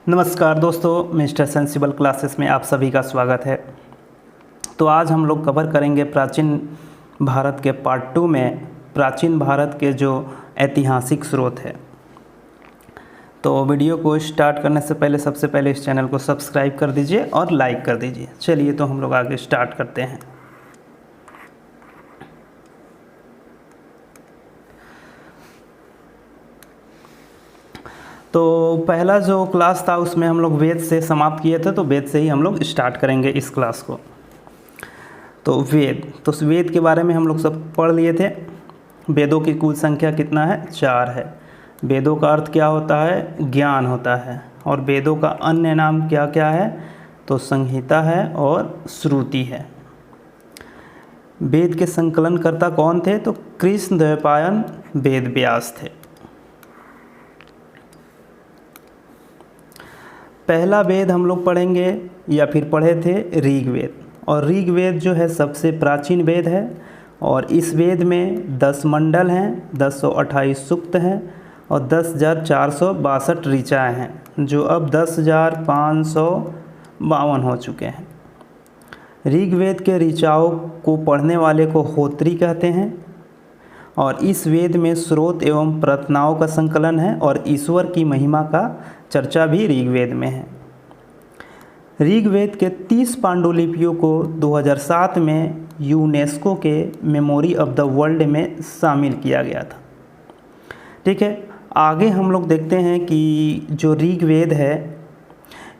नमस्कार दोस्तों, mister sensible classes में आप सभी का स्वागत है। तो आज हम लोग कवर करेंगे प्राचीन भारत के पार्ट 2 में प्राचीन भारत के जो ऐतिहासिक स्रोत है। तो वीडियो को स्टार्ट करने से पहले सबसे पहले इस चैनल को सब्सक्राइब कर दीजिए और लाइक कर दीजिए। चलिए तो हम लोग आगे स्टार्ट करते हैं। तो पहला जो क्लास था उसमें हम लोग वेद से समाप्त किए थे, तो वेद से ही हम लोग स्टार्ट करेंगे इस क्लास को। तो वेद के बारे में हम लोग सब पढ़ लिए थे। वेदों की कुल संख्या कितना है? 4 है। वेदों का अर्थ क्या होता है? ज्ञान होता है। और वेदों का अन्य नाम क्या क्या है? तो संहिता है और श्रुति है। वेद के संकलनकर्ता कौन थे? तो कृष्ण द्वैपायन वेद व्यास थे। पहला वेद हम लोग पढ़ेंगे या फिर पढ़े थे ऋग्वेद। और ऋग्वेद जो है सबसे प्राचीन वेद है और इस वेद में 10 मंडल हैं, 1028 सूक्त हैं और 10,462 ऋचाएँ हैं, जो अब 10,552 हो चुके हैं। ऋग्वेद के ऋचाओं को पढ़ने वाले को होत्री कहते हैं और इस वेद में स्रोत एवं प्रार्थनाओं का संकलन है और ईश्वर की महिमा का चर्चा भी ऋग्वेद में है। ऋग्वेद के 30 पांडुलिपियों को 2007 में यूनेस्को के मेमोरी ऑफ द वर्ल्ड में शामिल किया गया था। ठीक है, आगे हम लोग देखते हैं कि जो ऋग्वेद है,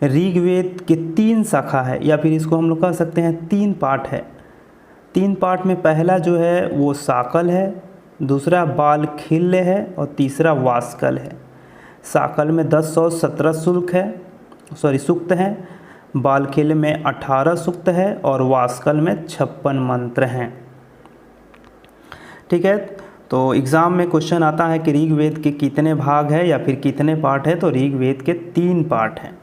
ऋग्वेद के 3 शाखा है या फिर इसको हम लोग कह सकते हैं 3 पार्ट है। 3 पार्ट में पहला जो है वो साकल है, दूसरा बालखिल्य है और तीसरा वास्कल है। साकल में 1017 सूक्त हैं, बालखिल्य में 18 सूक्त है और वास्कल में 56 मंत्र हैं। ठीक है, तो एग्ज़ाम में क्वेश्चन आता है कि ऋग्वेद के कितने भाग है या फिर कितने पार्ट है? तो ऋग्वेद के 3 पार्ट हैं।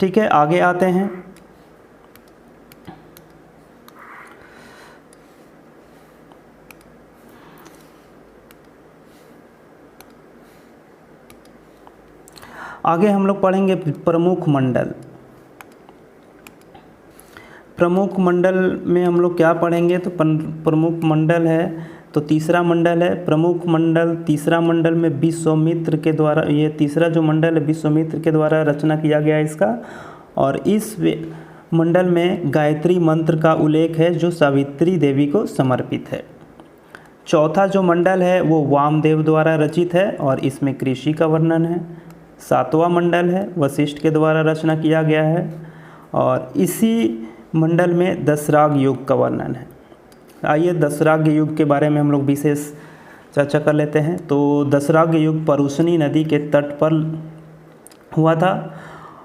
ठीक है, आगे आते हैं। आगे हम लोग पढ़ेंगे प्रमुख मंडल। प्रमुख मंडल में हम लोग क्या पढ़ेंगे? तो प्रमुख मंडल है तो तीसरा मंडल है प्रमुख मंडल। तीसरा मंडल में विश्वामित्र के द्वारा, ये तीसरा जो मंडल है विश्वामित्र के द्वारा रचना किया गया है इसका। और इस मंडल में गायत्री मंत्र का उल्लेख है जो सावित्री देवी को समर्पित है। चौथा जो मंडल है वो वामदेव द्वारा रचित है और इसमें कृषि का वर्णन है। 7वां मंडल है वशिष्ठ के द्वारा रचना किया गया है और इसी मंडल में दशराग युग का वर्णन है। आइए दशराग युग के बारे में हम लोग विशेष चर्चा कर लेते हैं। तो दशराग युग परुशनी नदी के तट पर हुआ था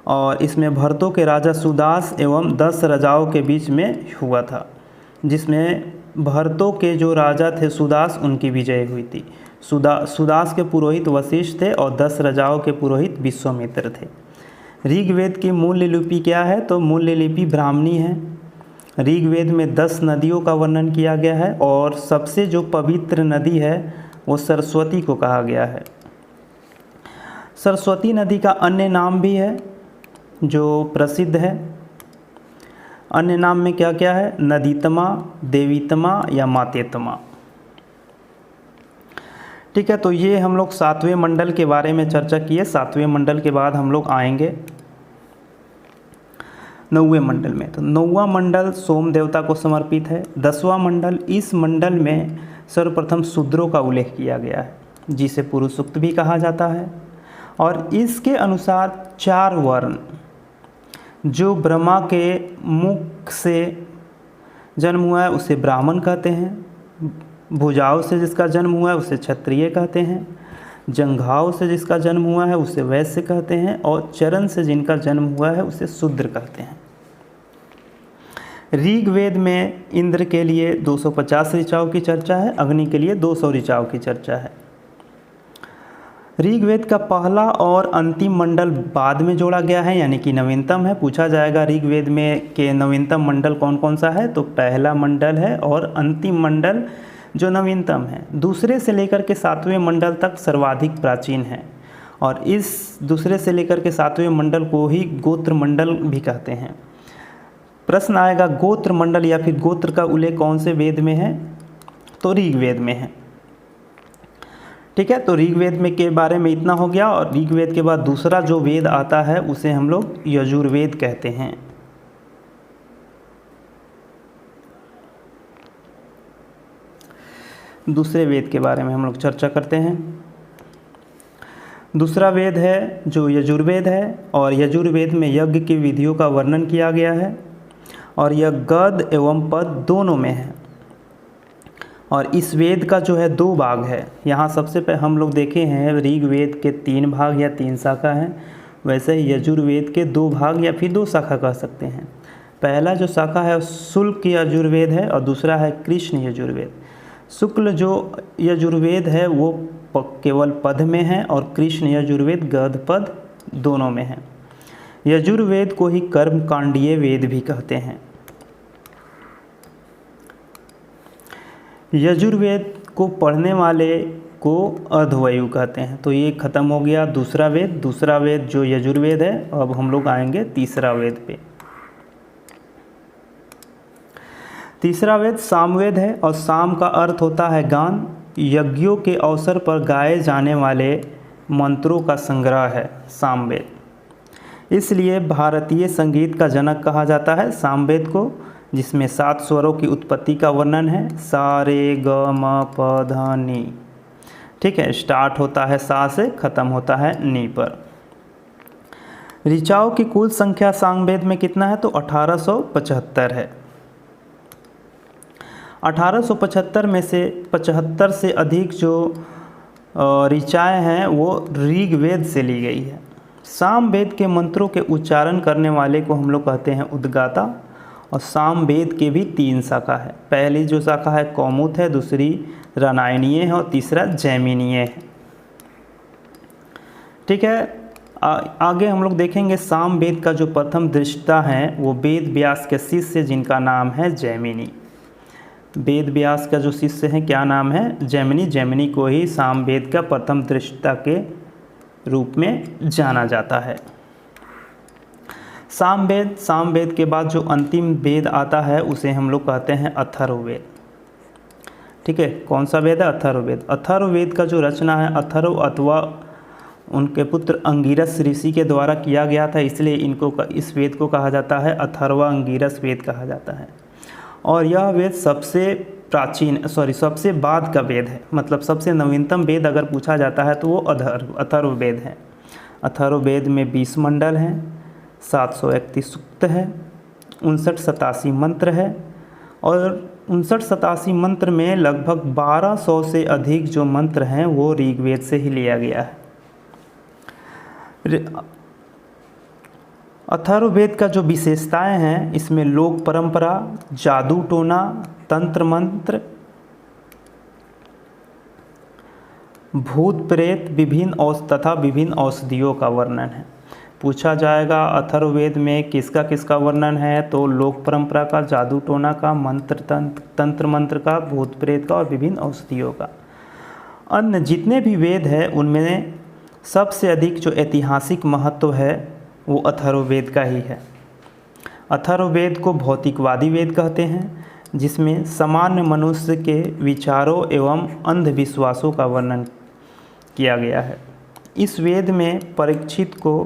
और इसमें भरतों के राजा सुदास एवं 10 राजाओं के बीच में हुआ था, जिसमें भरतों के जो राजा थे सुदास, उनकी विजय हुई थी। सुदास के पुरोहित वशिष्ठ थे और 10 राजाओं के पुरोहित विश्वामित्र थे। ऋग्वेद की मूल लिपि क्या है? तो मूल लिपि ब्राह्मणी है। ऋग्वेद में 10 नदियों का वर्णन किया गया है और सबसे जो पवित्र नदी है वो सरस्वती को कहा गया है। सरस्वती नदी का अन्य नाम भी है जो प्रसिद्ध है। अन्य नाम में क्या क्या है? नदीतमा, देवीतमा या मातेतमा। ठीक है, तो ये हम लोग 7वें मंडल के बारे में चर्चा किए। 7वें मंडल के बाद हम लोग आएंगे 9वें मंडल में। तो 9वां मंडल सोम देवता को समर्पित है। 10वां मंडल, इस मंडल में सर्वप्रथम शूद्रों का उल्लेख किया गया है जिसे पुरुष सूक्त भी कहा जाता है। और इसके अनुसार 4 वर्ण, जो ब्रह्मा के मुख से जन्म हुआ है उसे ब्राह्मण कहते हैं, भुजाओं से जिसका जन्म हुआ है उसे क्षत्रिय कहते हैं, जंघाओं से जिसका जन्म हुआ है उसे वैश्य कहते हैं और चरण से जिनका जन्म हुआ है उसे शूद्र कहते हैं। ऋग्वेद में इंद्र के लिए 250 ऋचाओं की चर्चा है, अग्नि के लिए 200 ऋचाओं की चर्चा है। ऋग्वेद का पहला और अंतिम मंडल बाद में जोड़ा गया है, यानी कि नवीनतम है। पूछा जाएगा ऋग्वेद में के नवीनतम मंडल कौन कौन सा है? तो पहला मंडल है और अंतिम मंडल जो नवीनतम है। दूसरे से लेकर के 7वें मंडल तक सर्वाधिक प्राचीन है और इस दूसरे से लेकर के 7वें मंडल को ही गोत्र मंडल भी कहते हैं। प्रश्न आएगा गोत्र मंडल या फिर गोत्र का उल्लेख कौन से वेद में है, तो ऋग्वेद में है। ठीक है, तो ऋग्वेद में के बारे में इतना हो गया। और ऋग्वेद के बाद दूसरा जो वेद आता है उसे हम लोग यजुर्वेद कहते हैं। दूसरे वेद के बारे में हम लोग चर्चा करते हैं। दूसरा वेद है जो यजुर्वेद है, और यजुर्वेद में यज्ञ की विधियों का वर्णन किया गया है, और यह गद्य एवं पद दोनों में है। और इस वेद का जो है 2 भाग है। यहाँ सबसे पहले हम लोग देखे हैं ऋग्वेद के 3 भाग या 3 शाखा हैं, वैसे ही यजुर्वेद के 2 भाग या फिर 2 शाखा कह सकते हैं। पहला जो शाखा है शुक्ल यजुर्वेद है और दूसरा है कृष्ण यजुर्वेद। शुक्ल जो यजुर्वेद है वो केवल पद में है और कृष्ण यजुर्वेद गद्य पद दोनों में है। यजुर्वेद को ही कर्मकांडीय वेद भी कहते हैं। यजुर्वेद को पढ़ने वाले को अधवयु कहते हैं। तो ये खत्म हो गया दूसरा वेद। दूसरा वेद जो यजुर्वेद है। अब हम लोग आएंगे तीसरा वेद पे। तीसरा वेद सामवेद है और साम का अर्थ होता है गान। यज्ञों के अवसर पर गाए जाने वाले मंत्रों का संग्रह है सामवेद। इसलिए भारतीय संगीत का जनक कहा जाता है सामवेद को, जिसमें 7 स्वरों की उत्पत्ति का वर्णन है। सा रे ग म प ध नी। ठीक है, स्टार्ट होता है सा से, खत्म होता है नी पर। ऋचाओं की कुल संख्या सामवेद में कितना है, तो 1875 है। 1875 में से 75 से अधिक जो ऋचाएँ हैं वो ऋग्वेद से ली गई है। सामवेद के मंत्रों के उच्चारण करने वाले को हम लोग कहते हैं उद्गाता। और सामवेद के भी 3 शाखा है। पहली जो शाखा है कौमुद है, दूसरी रामायणीय है और तीसरा जैमिनीय है। ठीक है, आगे हम लोग देखेंगे सामवेद का जो प्रथम दृष्टा है वो वेद व्यास के शिष्य जिनका नाम है जैमिनी। वेद व्यास का जो शिष्य है क्या नाम है, जैमिनी। जैमिनी को ही सामवेद का प्रथम दृष्टा के रूप में जाना जाता है। सामवेद के बाद जो अंतिम वेद आता है उसे हम लोग कहते हैं अथर्ववेद। ठीक है, कौन सा वेद है, अथर्ववेद। अथर्ववेद का जो रचना है अथर्व अथवा उनके पुत्र अंगिरस ऋषि के द्वारा किया गया था, इसलिए इस वेद को कहा जाता है अथर्व अंगिरस वेद कहा जाता है। और यह वेद सबसे बाद का वेद है। मतलब सबसे नवीनतम वेद अगर पूछा जाता है तो वो अथर्ववेद है। अथर्ववेद में 20 मंडल हैं, 731 सूक्त है, 59-87 मंत्र है। और 59-87 मंत्र में लगभग 1200 से अधिक जो मंत्र हैं वो ऋग्वेद से ही लिया गया है। अथर्ववेद का जो विशेषताएं हैं इसमें लोक परंपरा, जादू टोना, तंत्र मंत्र, भूत प्रेत, विभिन्न औषधियों का वर्णन है। पूछा जाएगा अथर्ववेद में किसका किसका वर्णन है, तो लोक परंपरा का, जादू टोना का, तंत्र मंत्र का, भूत प्रेत का और विभिन्न औषधियों का। अन्य जितने भी वेद हैं उनमें सबसे अधिक जो ऐतिहासिक महत्व है वो अथर्ववेद का ही है। अथर्ववेद को भौतिकवादी वेद कहते हैं, जिसमें सामान्य मनुष्य के विचारों एवं अंधविश्वासों का वर्णन किया गया है। इस वेद में परीक्षित को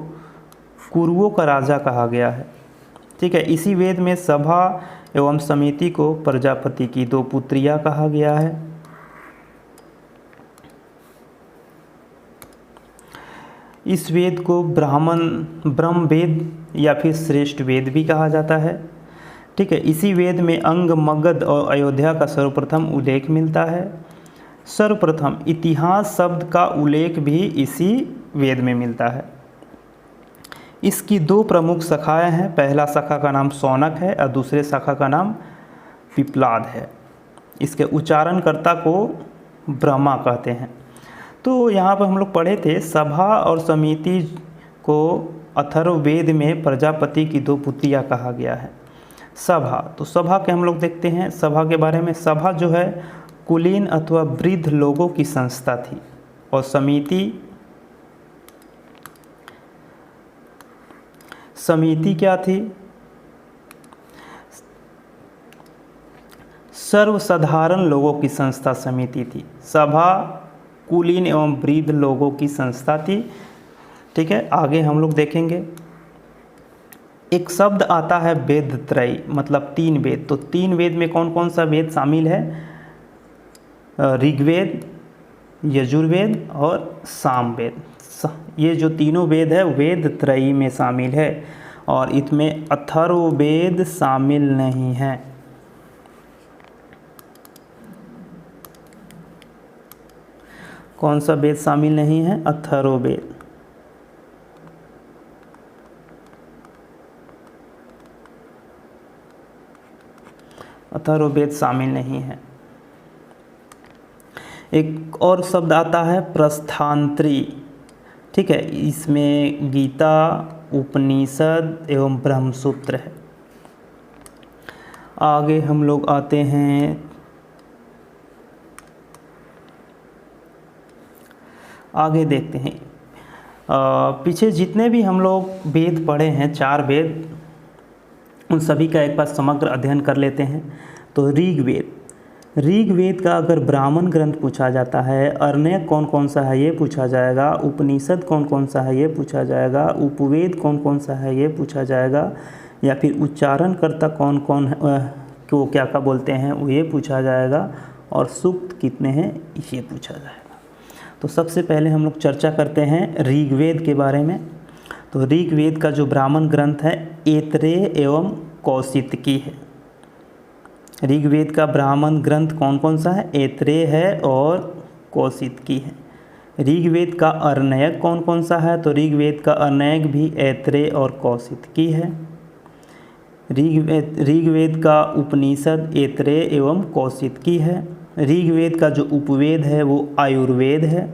कुरुओं का राजा कहा गया है। ठीक है, इसी वेद में सभा एवं समिति को प्रजापति की 2 पुत्रियां कहा गया है। इस वेद को ब्रह्म वेद या फिर श्रेष्ठ वेद भी कहा जाता है। ठीक है, इसी वेद में अंग, मगध और अयोध्या का सर्वप्रथम उल्लेख मिलता है। सर्वप्रथम इतिहास शब्द का उल्लेख भी इसी वेद में मिलता है। इसकी 2 प्रमुख शाखाएं हैं। पहला शाखा का नाम शौनक है और दूसरे शाखा का नाम पिप्लाद है। इसके उच्चारणकर्ता को ब्रह्मा कहते हैं। तो यहाँ पर हम लोग पढ़े थे सभा और समिति को अथर्ववेद में प्रजापति की 2 पुत्रियाँ कहा गया है। सभा, तो सभा के हम लोग देखते हैं सभा के बारे में। सभा जो है कुलीन अथवा वृद्ध लोगों की संस्था थी और समिति समिति क्या थी? सर्वसाधारण लोगों की संस्था समिति थी। सभा कुलीन एवं वृद्ध लोगों की संस्था थी। ठीक है, आगे हम लोग देखेंगे। एक शब्द आता है वेद त्रय, मतलब 3 वेद। तो 3 वेद में कौन कौन सा वेद शामिल है? ऋग्वेद, यजुर्वेद और सामवेद। ये जो तीनों वेद है वेद त्रयी में शामिल है, और इसमें अथर्ववेद शामिल नहीं है। कौन सा वेद शामिल नहीं है? अथर्ववेद। अथर्ववेद शामिल नहीं है। एक और शब्द आता है प्रस्थांतरी। ठीक है, इसमें गीता, उपनिषद एवं ब्रह्मसूत्र है। आगे हम लोग आते हैं, आगे देखते हैं। पीछे जितने भी हम लोग वेद पढ़े हैं, 4 वेद, उन सभी का एक बार समग्र अध्ययन कर लेते हैं। तो ऋग्वेद का अगर ब्राह्मण ग्रंथ पूछा जाता है, अर्ण्यक कौन कौन सा है ये पूछा जाएगा, उपनिषद कौन कौन सा है ये पूछा जाएगा, उपवेद कौन कौन सा है ये पूछा जाएगा, या फिर उच्चारणकर्ता कौन कौन है को क्या क्या बोलते हैं वो ये पूछा जाएगा, और सूक्त कितने हैं ये पूछा जाएगा। तो सबसे पहले हम लोग चर्चा करते हैं ऋग्वेद के बारे में। तो ऋग्वेद का जो ब्राह्मण ग्रंथ है ऐतरेय एवं कौशितकी है। ऋग्वेद का ब्राह्मण ग्रंथ कौन कौन सा है? ऐतरेय है और कौशितकी है। ऋग्वेद का अर्ण्यक कौन कौन सा है? तो ऋग्वेद का अर्ण्यक भी ऐतरेय और कौशितकी है। ऋग्वेद का उपनिषद ऐतरेय एवं कौशितकी है। ऋग्वेद का जो उपवेद है वो आयुर्वेद है,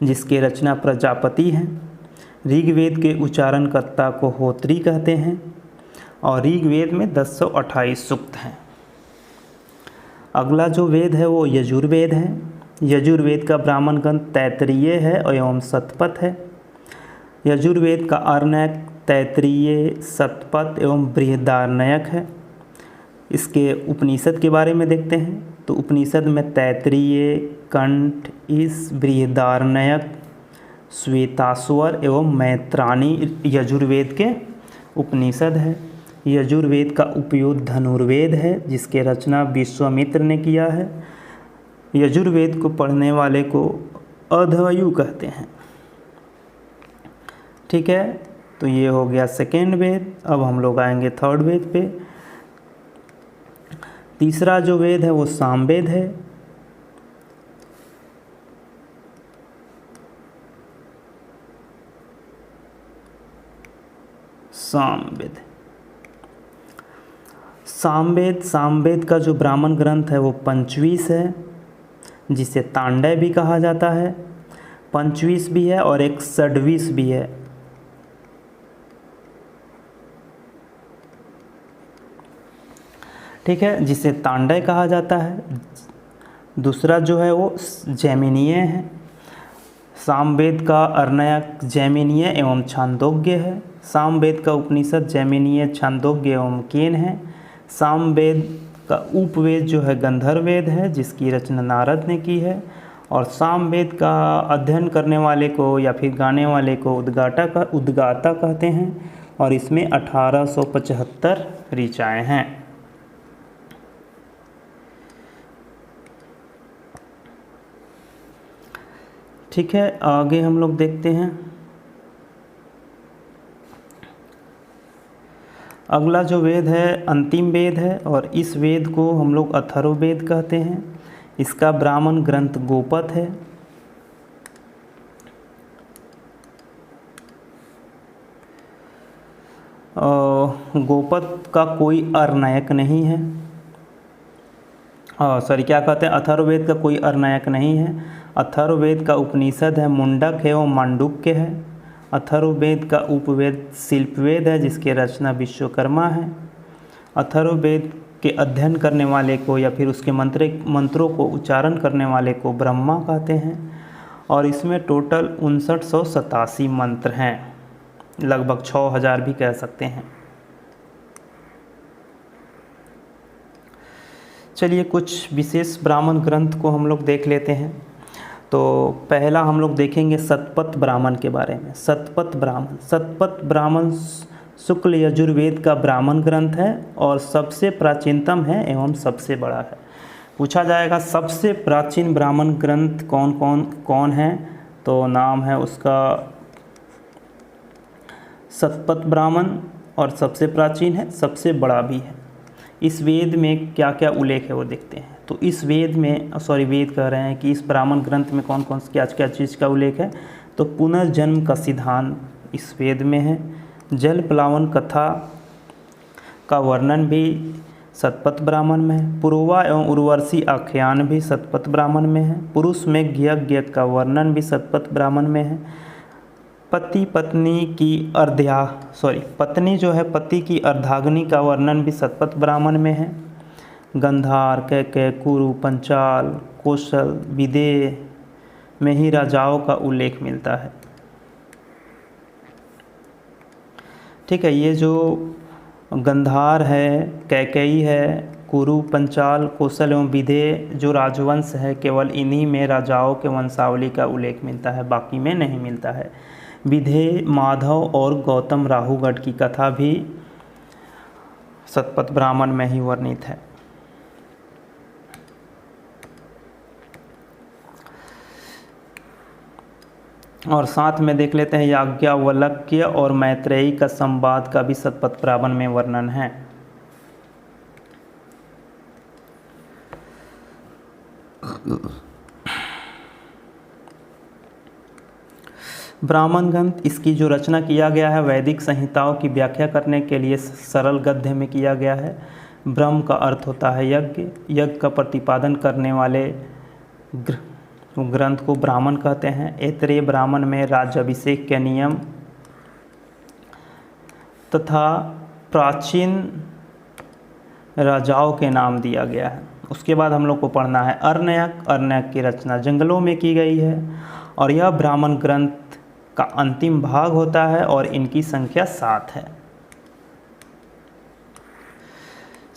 जिसके रचना प्रजापति हैं। ऋग्वेद के उच्चारणकर्ता को होत्री कहते हैं, और ऋग्वेद में 1028 सूक्त हैं। अगला जो वेद है वो यजुर्वेद है। यजुर्वेद का ब्राह्मण ग्रंथ तैत्तिरीय है एवं शतपथ है। यजुर्वेद का अर्ण्यक तैत्तिरीय, शतपथ एवं बृहदारण्यक है। इसके उपनिषद के बारे में देखते हैं। तो उपनिषद में तैत्तिरीय, कंठ, इस, बृहदारण्यक, श्वेताश्वर एवं मैत्राणी यजुर्वेद के उपनिषद है। यजुर्वेद का उपयोग धनुर्वेद है, जिसके रचना विश्वामित्र ने किया है। यजुर्वेद को पढ़ने वाले को अधवयु कहते हैं। ठीक है, तो ये हो गया सेकेंड वेद। अब हम लोग आएंगे थर्ड वेद पे। तीसरा जो वेद है वो सामवेद है। सामवेद का जो ब्राह्मण ग्रंथ है वो पंचवीस है, जिसे तांडय भी कहा जाता है। पंचवीस भी है और एक षड्वीस भी है। ठीक है, जिसे तांडय कहा जाता है। दूसरा जो है वो जैमिनीय है। सामवेद का अर्ण्यक जैमिनीय एवं छांदोग्य है। सामवेद का उपनिषद जैमिनीय, छांदोग्य एवं केन है। सामवेद का उपवेद जो है गंधर्ववेद है, जिसकी रचना नारद ने की है। और सामवेद का अध्ययन करने वाले को या फिर गाने वाले को उद्गाता कहते हैं, और इसमें 1875 ऋचाएँ हैं। ठीक है, आगे हम लोग देखते हैं। अगला जो वेद है अंतिम वेद है, और इस वेद को हम लोग अथर्ववेद कहते हैं। इसका ब्राह्मण ग्रंथ गोपद है। गोपद का कोई अर्ण्यक नहीं है। क्या कहते हैं, अथर्ववेद का कोई अर्ण्यक नहीं है। अथर्ववेद का उपनिषद है मुंडक एवं मांडुक्य है। अथर्ववेद का उपवेद शिल्पवेद है, जिसकी रचना विश्वकर्मा है। अथर्ववेद के अध्ययन करने वाले को या फिर उसके मंत्रों को उच्चारण करने वाले को ब्रह्मा कहते हैं, और इसमें टोटल 5987 मंत्र हैं। लगभग 6000 भी कह सकते हैं। चलिए कुछ विशेष ब्राह्मण ग्रंथ को हम लोग देख लेते हैं। तो पहला हम लोग देखेंगे सतपथ ब्राह्मण के बारे में। सतपथ ब्राह्मण शुक्ल यजुर्वेद का ब्राह्मण ग्रंथ है और सबसे प्राचीनतम है एवं सबसे बड़ा है। पूछा जाएगा सबसे प्राचीन ब्राह्मण ग्रंथ कौन है, तो नाम है उसका सतपथ ब्राह्मण, और सबसे प्राचीन है, सबसे बड़ा भी है। इस वेद में क्या क्या उल्लेख है वो देखते हैं। तो इस वेद कह रहे हैं कि इस ब्राह्मण ग्रंथ में कौन कौन क्या क्या चीज़ का उल्लेख है। तो पुनर्जन्म का सिद्धांत इस वेद में है। जल प्लावन कथा का वर्णन भी सतपथ ब्राह्मण में है। पुरोवा एवं उर्वशी आख्यान भी सतपथ ब्राह्मण में है। पुरुष में यज्ञ का वर्णन भी सतपथ ब्राह्मण में है। पति की अर्धाग्नि का वर्णन भी सतपथ ब्राह्मण में है। गंधार, कैकेय, कुरु, पंचाल, कौशल, विदेह में ही राजाओं का उल्लेख मिलता है। ठीक है, ये जो गंधार है, कैकेयी है, कुरु, पंचाल, कौशल एवं विदेह जो राजवंश है, केवल इन्हीं में राजाओं के वंशावली का उल्लेख मिलता है, बाकी में नहीं मिलता है। विदेह, माधव और गौतम राहुगढ़ की कथा भी सतपथ ब्राह्मण में ही वर्णित है। और साथ में देख लेते हैं याज्ञवल्क्य और मैत्रेयी का संवाद का भी सतपथ ब्राह्मण में वर्णन है। ब्राह्मण ग्रंथ, इसकी जो रचना किया गया है वैदिक संहिताओं की व्याख्या करने के लिए सरल गद्य में किया गया है। ब्रह्म का अर्थ होता है यज्ञ। यज्ञ का प्रतिपादन करने वाले ग्रंथ को ब्राह्मण कहते हैं। ऐतरेय ब्राह्मण में राज्याभिषेक के नियम तथा प्राचीन राजाओं के नाम दिया गया है। उसके बाद हम लोग को पढ़ना है अरण्यक की रचना जंगलों में की गई है और यह ब्राह्मण ग्रंथ का अंतिम भाग होता है और इनकी संख्या 7 है।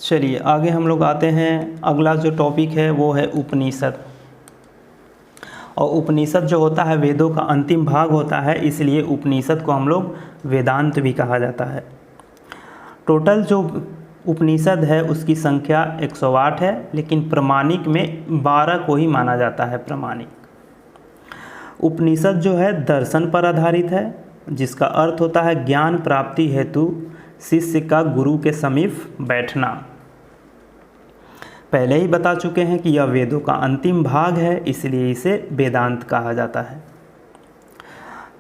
चलिए आगे हम लोग आते हैं। अगला जो टॉपिक है वो है उपनिषद। और उपनिषद जो होता है वेदों का अंतिम भाग होता है, इसलिए उपनिषद को हम लोग वेदांत भी कहा जाता है। टोटल जो उपनिषद है उसकी संख्या 108 है, लेकिन प्रमाणिक में 12 को ही माना जाता है प्रमाणिक। उपनिषद जो है दर्शन पर आधारित है, जिसका अर्थ होता है ज्ञान प्राप्ति हेतु शिष्य का गुरु के समीप बैठना। पहले ही बता चुके हैं कि यह वेदों का अंतिम भाग है, इसलिए इसे वेदांत कहा जाता है।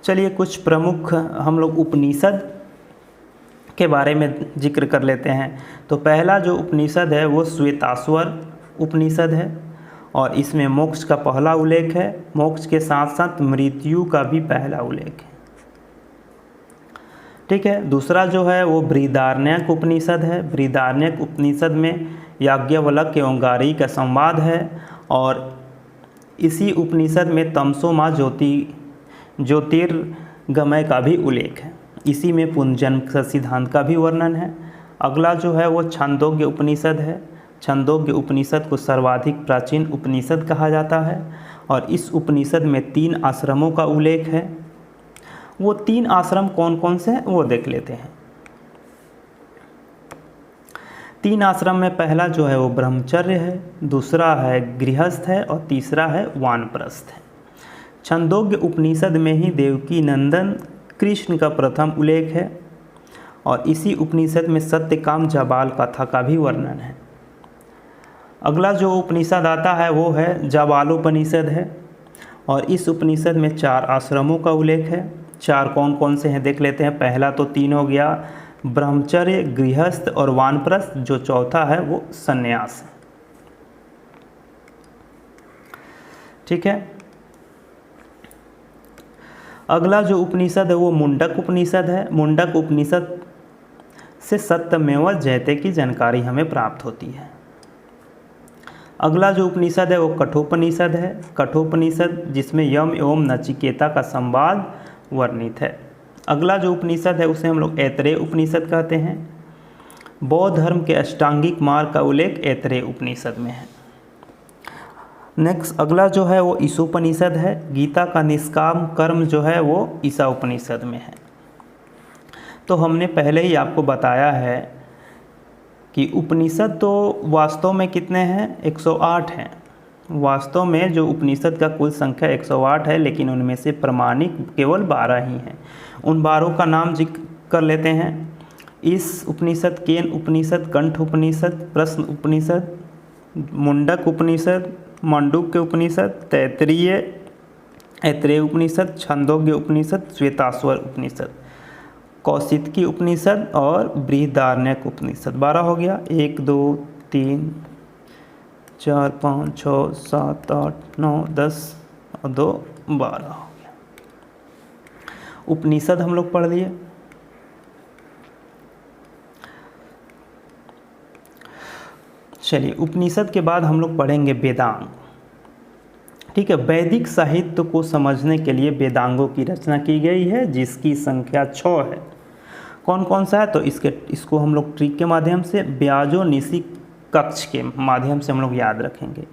चलिए कुछ प्रमुख हम लोग उपनिषद के बारे में जिक्र कर लेते हैं। तो पहला जो उपनिषद है वो श्वेताश्वर उपनिषद है और इसमें मोक्ष का पहला उल्लेख है। मोक्ष के साथ साथ मृत्यु का भी पहला उल्लेख है। ठीक है, दूसरा जो है वो बृहदारण्यक उपनिषद है। बृहदारण्यक उपनिषद में याज्ञवल्क्य एवं गारी का संवाद है और इसी उपनिषद में तमसोमा ज्योतिर्गमय का भी उल्लेख है। इसी में पुनर्जन्म का सिद्धांत का भी वर्णन है। अगला जो है वो छांदोग्य उपनिषद है। छांदोग्य उपनिषद को सर्वाधिक प्राचीन उपनिषद कहा जाता है और इस उपनिषद में 3 आश्रमों का उल्लेख है। वो 3 आश्रम कौन कौन से हैं वो देख लेते हैं। 3 आश्रम में पहला जो है वो ब्रह्मचर्य है, दूसरा है गृहस्थ है और तीसरा है वानप्रस्थ है। छांदोग्य उपनिषद में ही देवकी नंदन कृष्ण का प्रथम उल्लेख है और इसी उपनिषद में सत्यकाम जाबाल कथा का भी वर्णन है। अगला जो उपनिषद आता है वो है जाबालोपनिषद है और इस उपनिषद में 4 आश्रमों का उल्लेख है। 4 कौन कौन से हैं देख लेते हैं। पहला तो 3 हो गया, ब्रह्मचर्य, गृहस्थ और वानप्रस्थ। जो चौथा है वो संन्यास है। ठीक है, अगला जो उपनिषद है वो मुंडक उपनिषद है। मुंडक उपनिषद से सत्यमेव जयते की जानकारी हमें प्राप्त होती है। अगला जो उपनिषद है वो कठोपनिषद है। कठोपनिषद जिसमें यम एवं नचिकेता का संवाद वर्णित है। अगला जो उपनिषद है उसे हम लोग ऐतरेय उपनिषद कहते हैं। बौद्ध धर्म के अष्टांगिक मार्ग का उल्लेख ऐतरेय उपनिषद में है। नेक्स्ट अगला जो है वो ईशोपनिषद है। गीता का निष्काम कर्म जो है वो ईशा उपनिषद में है। तो हमने पहले ही आपको बताया है कि उपनिषद तो वास्तव में कितने हैं, 108 हैं। वास्तव में जो उपनिषद का कुल संख्या 108 है, लेकिन उनमें से प्रमाणिक केवल 12 ही हैं। उन 12 का नाम जिक्र कर लेते हैं। इस उपनिषद, केन उपनिषद, कंठ उपनिषद, प्रश्न उपनिषद, मुंडक उपनिषद, मांडुक्य उपनिषद, ऐतरेय उपनिषद, छंदोग्य उपनिषद, श्वेताश्वर उपनिषद, कौशितकी उपनिषद और बृहदारण्यक उपनिषद। 12 हो गया। 1 2 3 4 5 6 7 8 9 10 और 2 12 हो गया। उपनिषद हम लोग पढ़ लिए। चलिए, उपनिषद के बाद हम लोग पढ़ेंगे वेदांग। ठीक है, वैदिक साहित्य को समझने के लिए वेदांगों की रचना की गई है, जिसकी संख्या 6 है। कौन कौन सा है, तो इसको हम लोग ट्रिक के माध्यम से, ब्याजो निशी कक्ष के माध्यम से हम लोग याद रखेंगे।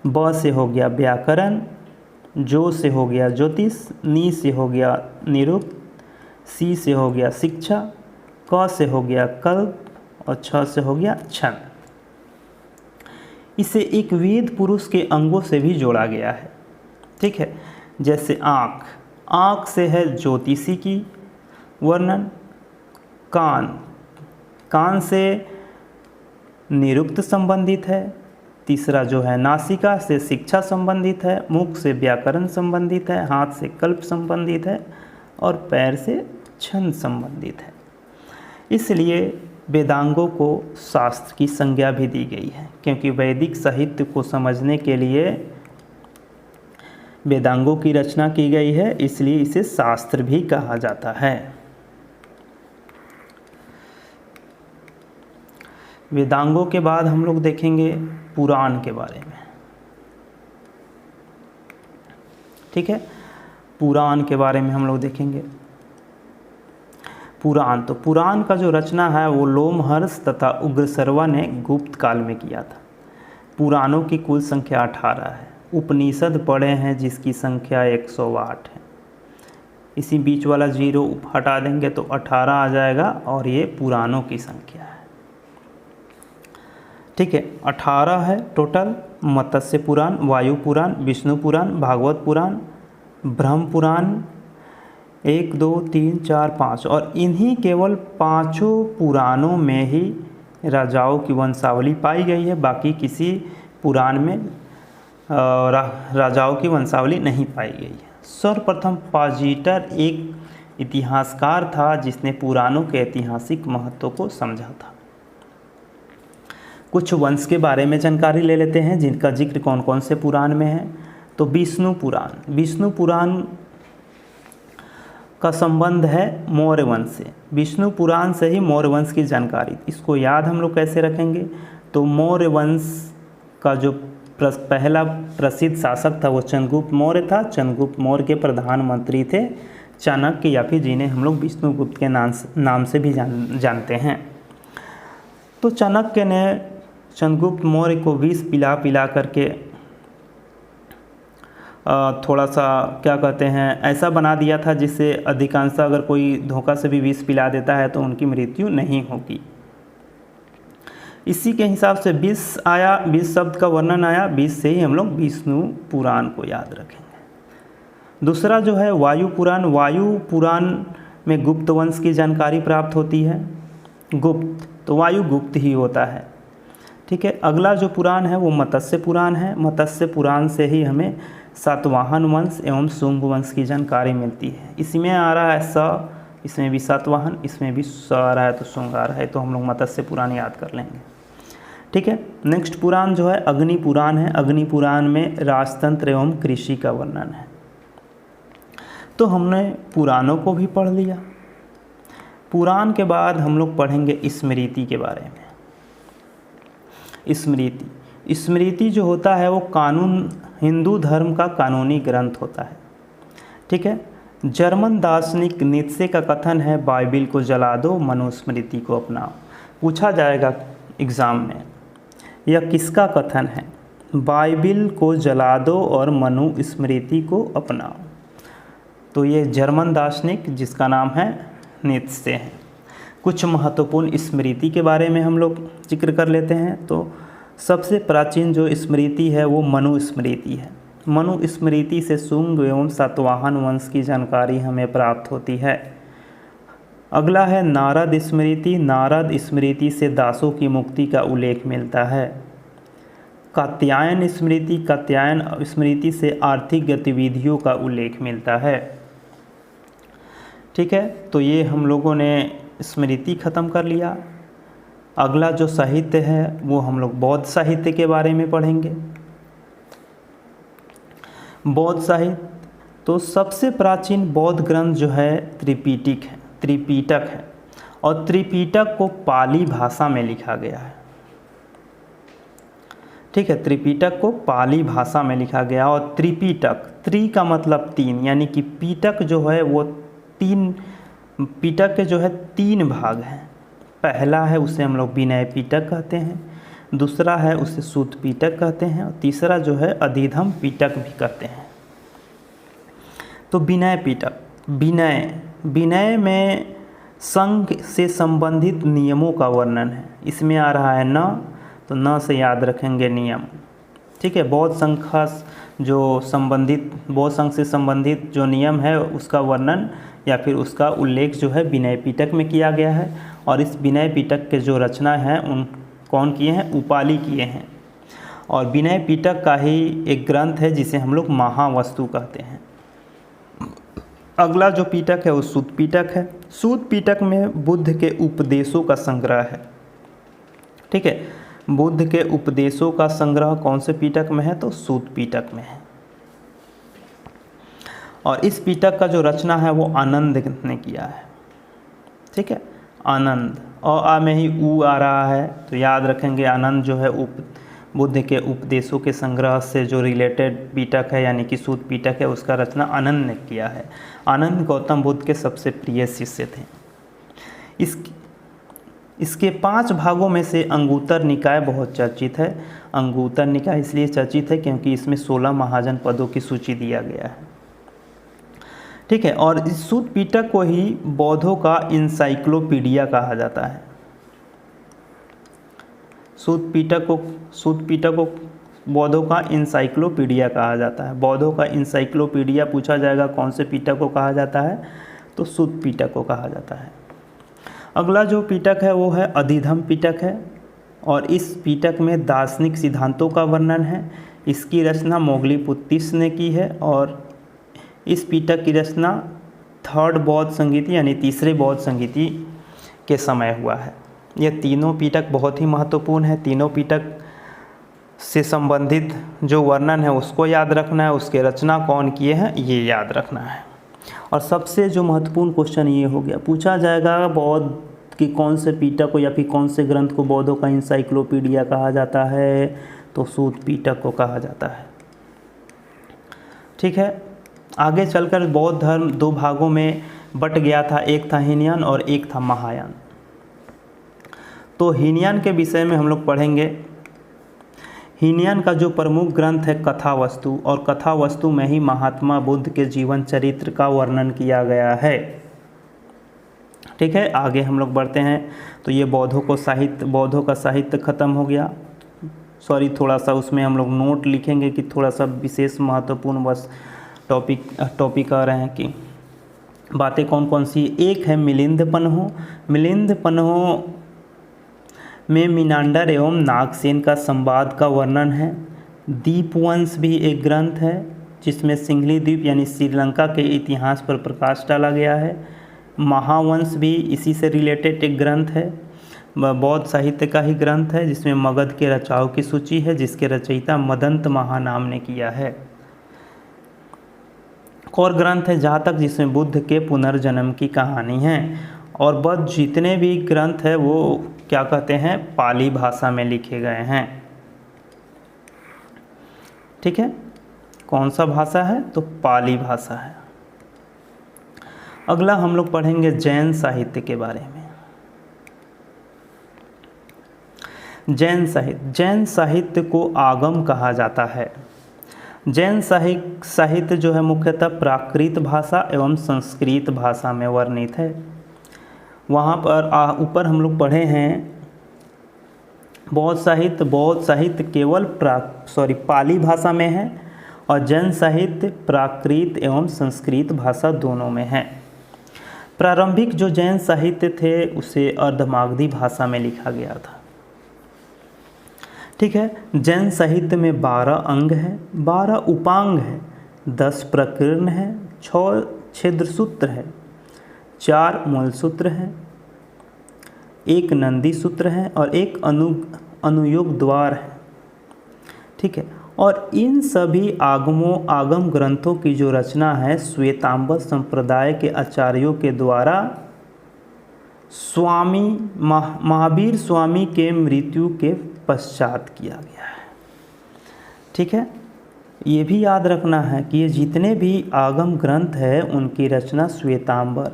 ब से हो गया व्याकरण, जो से हो गया ज्योतिष, नी से हो गया निरुक्त, सी से हो गया शिक्षा, क से हो गया कल्प और छ से हो गया छंद। इसे एक वेद पुरुष के अंगों से भी जोड़ा गया है। ठीक है, जैसे आँख, आँख से है ज्योतिषी की वर्णन, कान, कान से निरुक्त संबंधित है, तीसरा जो है नासिका से शिक्षा संबंधित है, मुख से व्याकरण संबंधित है, हाथ से कल्प संबंधित है और पैर से छंद संबंधित है। इसलिए वेदांगों को शास्त्र की संज्ञा भी दी गई है, क्योंकि वैदिक साहित्य को समझने के लिए वेदांगों की रचना की गई है, इसलिए इसे शास्त्र भी कहा जाता है। वेदांगों के बाद हम लोग देखेंगे पुराण के बारे में। ठीक है, पुराण के बारे में हम लोग देखेंगे। पुराण, तो पुराण का जो रचना है वो लोमहर्ष तथा उग्रसर्वा ने गुप्त काल में किया था। पुराणों की कुल संख्या 18 है। उपनिषद पढ़े हैं जिसकी संख्या 108 है। इसी बीच वाला 0 हटा देंगे तो 18 आ जाएगा और ये पुराणों की संख्या है। ठीक है, 18 है टोटल। मत्स्य पुराण, वायु पुराण, विष्णु पुराण, भागवत पुराण, ब्रह्म पुराण, 1 2 3 4 5, और इन्हीं केवल 5 पुराणों में ही राजाओं की वंशावली पाई गई है। बाकी किसी पुराण में राजाओं की वंशावली नहीं पाई गई है। सर्वप्रथम पाजीटर एक इतिहासकार था जिसने पुराणों के ऐतिहासिक महत्व को समझा था। कुछ वंश के बारे में जानकारी ले लेते हैं जिनका जिक्र कौन कौन से पुराण में है। तो विष्णु पुराण, विष्णु पुराण का संबंध है मौर्य वंश से। विष्णु पुराण से ही मौर्य वंश की जानकारी। इसको याद हम लोग कैसे रखेंगे, तो मौर्य वंश का जो पहला प्रसिद्ध शासक था वो चंद्रगुप्त मौर्य था। चंद्रगुप्त मौर्य के प्रधानमंत्री थे चाणक्य, या फिर जिन्हें हम लोग विष्णुगुप्त के नाम से भी जानते हैं। तो चाणक्य ने चंद्रगुप्त मौर्य को विष पिला करके थोड़ा सा क्या कहते हैं ऐसा बना दिया था जिससे अधिकांश अगर कोई धोखा से भी विष पिला देता है तो उनकी मृत्यु नहीं होगी। इसी के हिसाब से विष आया, विष शब्द का वर्णन आया, विष से ही हम लोग विष्णु पुराण को याद रखेंगे। दूसरा जो है वायु पुराण। वायु पुराण में गुप्त वंश की जानकारी प्राप्त होती है। गुप्त, तो वायु गुप्त ही होता है। ठीक है, अगला जो पुराण है वो मत्स्य पुराण है। मत्स्य पुराण से ही हमें सातवाहन वंश एवं शुंग वंश की जानकारी मिलती है। इसमें आ रहा है स, इसमें भी सातवाहन, इसमें भी स आ रहा है तो शुंग आ रहा है, तो हम लोग मत्स्य पुराण याद कर लेंगे। ठीक है, नेक्स्ट पुराण जो है अग्नि पुराण है। अग्नि पुराण में राजतंत्र एवं कृषि का वर्णन है। तो हमने पुराणों को भी पढ़ लिया। पुराण के बाद हम लोग पढ़ेंगे स्मृति के बारे में। स्मृति, स्मृति जो होता है वो कानून, हिंदू धर्म का कानूनी ग्रंथ होता है। ठीक है, जर्मन दार्शनिक नीत्शे का कथन है, बाइबिल को जला दो, मनुस्मृति को अपनाओ। पूछा जाएगा एग्ज़ाम में, यह किसका कथन है? बाइबिल को जला दो और मनुस्मृति को अपनाओ। तो ये जर्मन दार्शनिक जिसका नाम है नीत्शे है। कुछ महत्वपूर्ण स्मृति के बारे में हम लोग जिक्र कर लेते हैं। तो सबसे प्राचीन जो स्मृति है वो मनुस्मृति है। मनुस्मृति से शुंग एवं सातवाहन वंश की जानकारी हमें प्राप्त होती है। अगला है नारद स्मृति। नारद स्मृति से दासों की मुक्ति का उल्लेख मिलता है। कात्यायन स्मृति। कात्यायन स्मृति से आर्थिक गतिविधियों का उल्लेख मिलता है। ठीक है, तो ये हम लोगों ने स्मृति ख़त्म कर लिया। अगला जो साहित्य है वो हम लोग बौद्ध साहित्य के बारे में पढ़ेंगे। बौद्ध साहित्य, तो सबसे प्राचीन बौद्ध ग्रंथ जो है त्रिपिटक है और त्रिपिटक को पाली भाषा में लिखा गया है। ठीक है, त्रिपिटक को पाली भाषा में लिखा गया। और त्रिपिटक, त्रि का मतलब तीन, यानी कि पिटक जो है वो तीन, पिटक के जो है तीन भाग हैं। पहला है उसे हम लोग विनय पिटक कहते हैं, दूसरा है उसे सूत पिटक कहते हैं, और तीसरा जो है अधिधम पिटक भी कहते हैं। तो विनय पिटक, विनय में संघ से संबंधित नियमों का वर्णन है। इसमें आ रहा है न, तो न से याद रखेंगे नियम। ठीक है, बौद्ध संघ से संबंधित जो नियम है उसका वर्णन या फिर उसका उल्लेख जो है विनय पिटक में किया गया है। और इस विनय पिटक के जो रचना है उन कौन किए हैं? उपाली किए हैं। और विनय पिटक का ही एक ग्रंथ है जिसे हम लोग महावस्तु कहते हैं। अगला जो पिटक है वो सूत पिटक है। सूत पिटक में बुद्ध के उपदेशों का संग्रह है। ठीक है, बुद्ध के उपदेशों का संग्रह कौन से पिटक में है? तो सूत पिटक में है। और इस पिटक का जो रचना है वो आनंद ने किया है। ठीक है, आनंद, और आ में ही ऊ आ रहा है तो याद रखेंगे आनंद जो है बुद्ध के उपदेशों के संग्रह से जो रिलेटेड पिटक है, यानी कि सूत पिटक है, उसका रचना आनंद ने किया है। आनंद गौतम बुद्ध के सबसे प्रिय शिष्य थे। इसके 5 भागों में से अंगुत्तर निकाय बहुत चर्चित है। अंगुत्तर निकाय इसलिए चर्चित है क्योंकि इसमें 16 महाजन पदों की सूची दिया गया है। ठीक है, और इस सूत पिटक को ही बौद्धों का इंसाइक्लोपीडिया कहा जाता है। सूत पिटक को बौद्धों का इंसाइक्लोपीडिया कहा जाता है। बौद्धों का इंसाइक्लोपीडिया पूछा जाएगा कौन से पिटक को कहा जाता है? तो सूत पिटक को कहा जाता है। अगला जो पिटक है वो है अधिधम पिटक है। और इस पिटक में दार्शनिक सिद्धांतों का वर्णन है। इसकी रचना मोगलीपुत्तिस ने की है। और इस पिटक की रचना 3rd बौद्ध संगीति यानी तीसरे बौद्ध संगीति के समय हुआ है। ये तीनों पिटक बहुत ही महत्वपूर्ण है। तीनों पिटक से संबंधित जो वर्णन है उसको याद रखना है, उसके रचना कौन किए हैं ये याद रखना है। और सबसे जो महत्वपूर्ण क्वेश्चन ये हो गया, पूछा जाएगा बौद्ध की कौन से पिटक को या फिर कौन से ग्रंथ को बौद्धों का इंसाइक्लोपीडिया कहा जाता है? तो सूत पिटक को कहा जाता है। ठीक है, आगे चलकर बौद्ध धर्म 2 भागों में बट गया था। एक था हीनयान और एक था महायान। तो हीनयान के विषय में हम लोग पढ़ेंगे। हीनयान का जो प्रमुख ग्रंथ है कथावस्तु, और कथावस्तु में ही महात्मा बुद्ध के जीवन चरित्र का वर्णन किया गया है। ठीक है, आगे हम लोग बढ़ते हैं। तो ये बौद्धों का साहित्य खत्म हो गया। सॉरी, थोड़ा सा उसमें हम लोग नोट लिखेंगे कि थोड़ा सा विशेष महत्वपूर्ण बस टॉपिक आ रहे हैं कि बातें कौन कौन सी। एक है मिलिंद पन्हो। मिलिंद पन्हो में मीनांडर एवं नागसेन का संवाद का वर्णन है। दीपवंश भी एक ग्रंथ है जिसमें सिंघली द्वीप यानी श्रीलंका के इतिहास पर प्रकाश डाला गया है। महावंश भी इसी से रिलेटेड एक ग्रंथ है। बौद्ध साहित्य का ही ग्रंथ है जिसमें मगध के रचाओं की सूची है, जिसके रचयिता मदंत महानाम ने किया है। और ग्रंथ है जहाँ तक जिसमें बुद्ध के पुनर्जन्म की कहानी है। और बौद्ध जितने भी ग्रंथ है वो क्या कहते हैं? पाली भाषा में लिखे गए हैं। ठीक है, कौन सा भाषा है? तो पाली भाषा है। अगला हम लोग पढ़ेंगे जैन साहित्य के बारे में। जैन साहित्य को आगम कहा जाता है। जैन साहित्य जो है मुख्यतः प्राकृत भाषा एवं संस्कृत भाषा में वर्णित है। वहाँ पर ऊपर हम लोग पढ़े हैं बौद्ध साहित्य केवल पाली भाषा में है और जैन साहित्य प्राकृत एवं संस्कृत भाषा दोनों में है। प्रारंभिक जो जैन साहित्य थे उसे अर्धमागधी भाषा में लिखा गया था। ठीक है। जैन साहित्य में 12 अंग है, 12 उपांग है, 10 प्रकीर्ण है, 6 छिद्र सूत्र है, 4 मूल सूत्र हैं, 1 नंदी सूत्र है और 1 अनुयोग द्वार है। ठीक है। और इन सभी आगम ग्रंथों की जो रचना है श्वेतांबर संप्रदाय के आचार्यों के द्वारा महावीर स्वामी के मृत्यु के पश्चात किया गया है। ठीक है। ये भी याद रखना है कि ये जितने भी आगम ग्रंथ है उनकी रचना श्वेतांबर,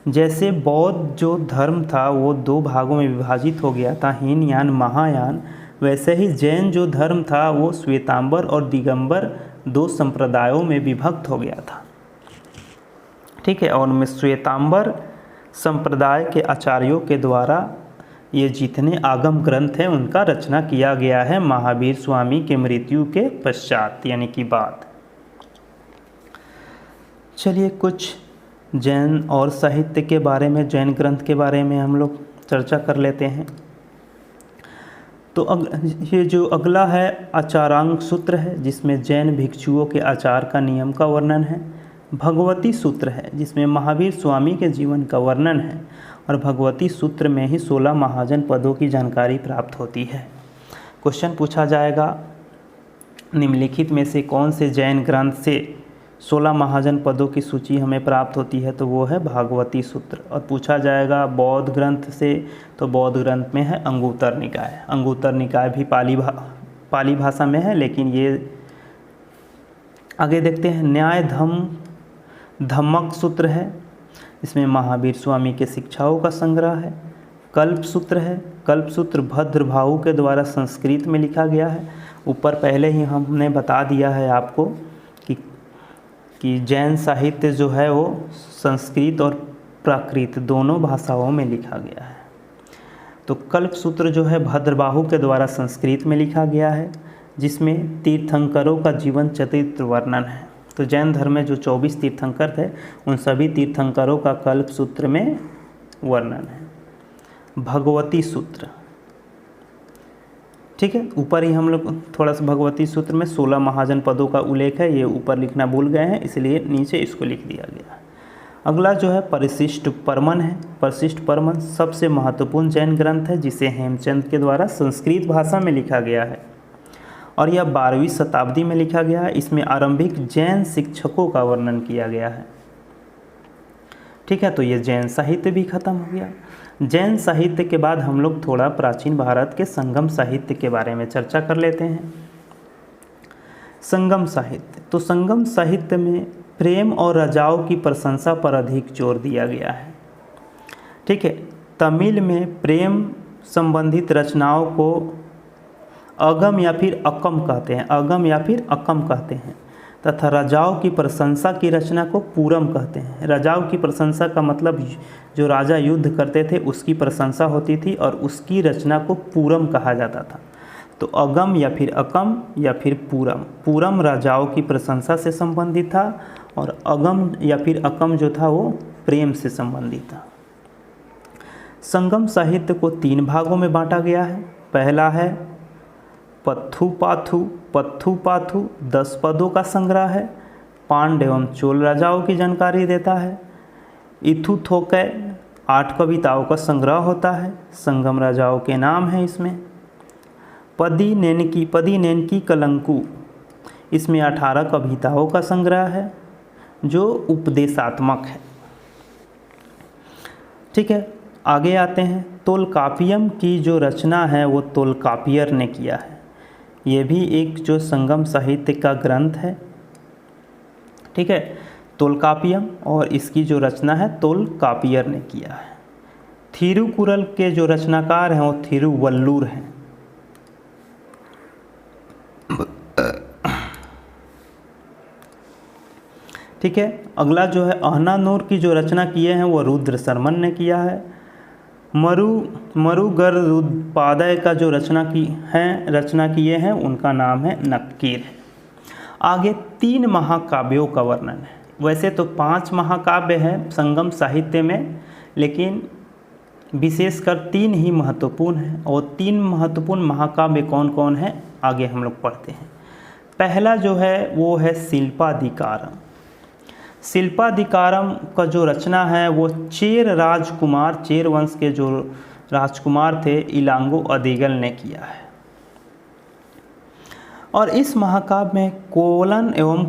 जैसे बौद्ध जो धर्म था वो 2 भागों में विभाजित हो गया था, हीनयान महायान, वैसे ही जैन जो धर्म था वो श्वेतांबर और दिगंबर 2 संप्रदायों में विभक्त हो गया था। ठीक है। और उनमें श्वेतांबर संप्रदाय के आचार्यों के द्वारा ये जितने आगम ग्रंथ हैं उनका रचना किया गया है महावीर स्वामी के मृत्यु के पश्चात, यानी कि बाद। चलिए कुछ जैन और साहित्य के बारे में, जैन ग्रंथ के बारे में हम लोग चर्चा कर लेते हैं। तो ये जो अगला है आचारांग सूत्र है जिसमें जैन भिक्षुओं के आचार का नियम का वर्णन है। भगवती सूत्र है जिसमें महावीर स्वामी के जीवन का वर्णन है और भगवती सूत्र में ही 16 महाजन पदों की जानकारी प्राप्त होती है। क्वेश्चन पूछा जाएगा निम्नलिखित में से कौन से जैन ग्रंथ से 16 महाजन पदों की सूची हमें प्राप्त होती है, तो वो है भागवती सूत्र। और पूछा जाएगा बौद्ध ग्रंथ से, तो बौद्ध ग्रंथ में है अंगुत्तर निकाय। अंगुत्तर निकाय भी पाली भाषा में है, लेकिन ये आगे देखते हैं। न्याय धम्मक सूत्र है, इसमें महावीर स्वामी के शिक्षाओं का संग्रह है। कल्प सूत्र है, कल्प सूत्र भद्रभाहु के द्वारा संस्कृत में लिखा गया है। ऊपर पहले ही हमने बता दिया है आपको कि जैन साहित्य जो है वो संस्कृत और प्राकृत दोनों भाषाओं में लिखा गया है। तो कल्प सूत्र जो है भद्रबाहु के द्वारा संस्कृत में लिखा गया है, जिसमें तीर्थंकरों का जीवन चरित्र वर्णन है। तो जैन धर्म में जो 24 तीर्थंकर थे उन सभी तीर्थंकरों का कल्प सूत्र में वर्णन है। भगवती सूत्र, ठीक है। ऊपर ही हम लोग थोड़ा सा भगवती सूत्र में 16 महाजन पदों का उल्लेख है, ये ऊपर लिखना भूल गए हैं इसलिए नीचे इसको लिख दिया गया। अगला जो है परिशिष्ट परमन है। परिशिष्ट परमन सबसे महत्वपूर्ण जैन ग्रंथ है जिसे हेमचंद के द्वारा संस्कृत भाषा में लिखा गया है और यह 12वीं शताब्दी में लिखा गया है। इसमें आरंभिक जैन शिक्षकों का वर्णन किया गया है। ठीक है। तो ये जैन साहित्य भी खत्म हो गया। जैन साहित्य के बाद हम लोग थोड़ा प्राचीन भारत के संगम साहित्य के बारे में चर्चा कर लेते हैं। संगम साहित्य, तो संगम साहित्य में प्रेम और रजाओं की प्रशंसा पर अधिक जोर दिया गया है। ठीक है। तमिल में प्रेम संबंधित रचनाओं को अगम या फिर अकम कहते हैं, अगम या फिर अकम कहते हैं, तथा रजाओं की प्रशंसा की रचना को पूरम कहते हैं। रजाओं की प्रशंसा का मतलब जो राजा युद्ध करते थे उसकी प्रशंसा होती थी और उसकी रचना को पूरम कहा जाता था। तो अगम या फिर अकम या फिर पूरम, पूरम राजाओं की प्रशंसा से संबंधित था और अगम या फिर अकम जो था वो प्रेम से संबंधित था। संगम साहित्य को 3 भागों में बांटा गया है। पहला है पत्थु पाथु 10 पदों का संग्रह है, पांड्य एवं चोल राजाओं की जानकारी देता है। इथु थोकै 8 कविताओं का संग्रह होता है, संगम राजाओं के नाम हैं इसमें। पदी नेनकी कलंकु, इसमें 18 कविताओं का संग्रह है जो उपदेशात्मक है। ठीक है। आगे आते हैं। तोलकापियम की जो रचना है वो तोलकापियर ने किया है। ये भी एक जो संगम साहित्य का ग्रंथ है। ठीक है। तोलकापियम, और इसकी जो रचना है तोलकापियर ने किया है। थिरुकुरल के जो रचनाकार हैं वो थिरुवल्लुर हैं। ठीक है, अगला जो है अहनानूर की जो रचना किए हैं वो रुद्र शर्मन ने किया है। मरुगरुदपादय का जो रचना किए हैं उनका नाम है नक्कीर। आगे 3 महाकाव्यों का वर्णन है। वैसे तो 5 महाकाव्य हैं संगम साहित्य में, लेकिन विशेषकर 3 ही महत्वपूर्ण हैं, और 3 महत्वपूर्ण महाकाव्य कौन कौन हैं आगे हम लोग पढ़ते हैं। पहला जो है वो है शिल्पाधिकारम। शिल्पाधिकारम का जो रचना है वो चेर राजकुमार, चेर वंश के जो राजकुमार थे इलांगो अदिगल ने किया है। और इस महाकाव्य में कोलन एवं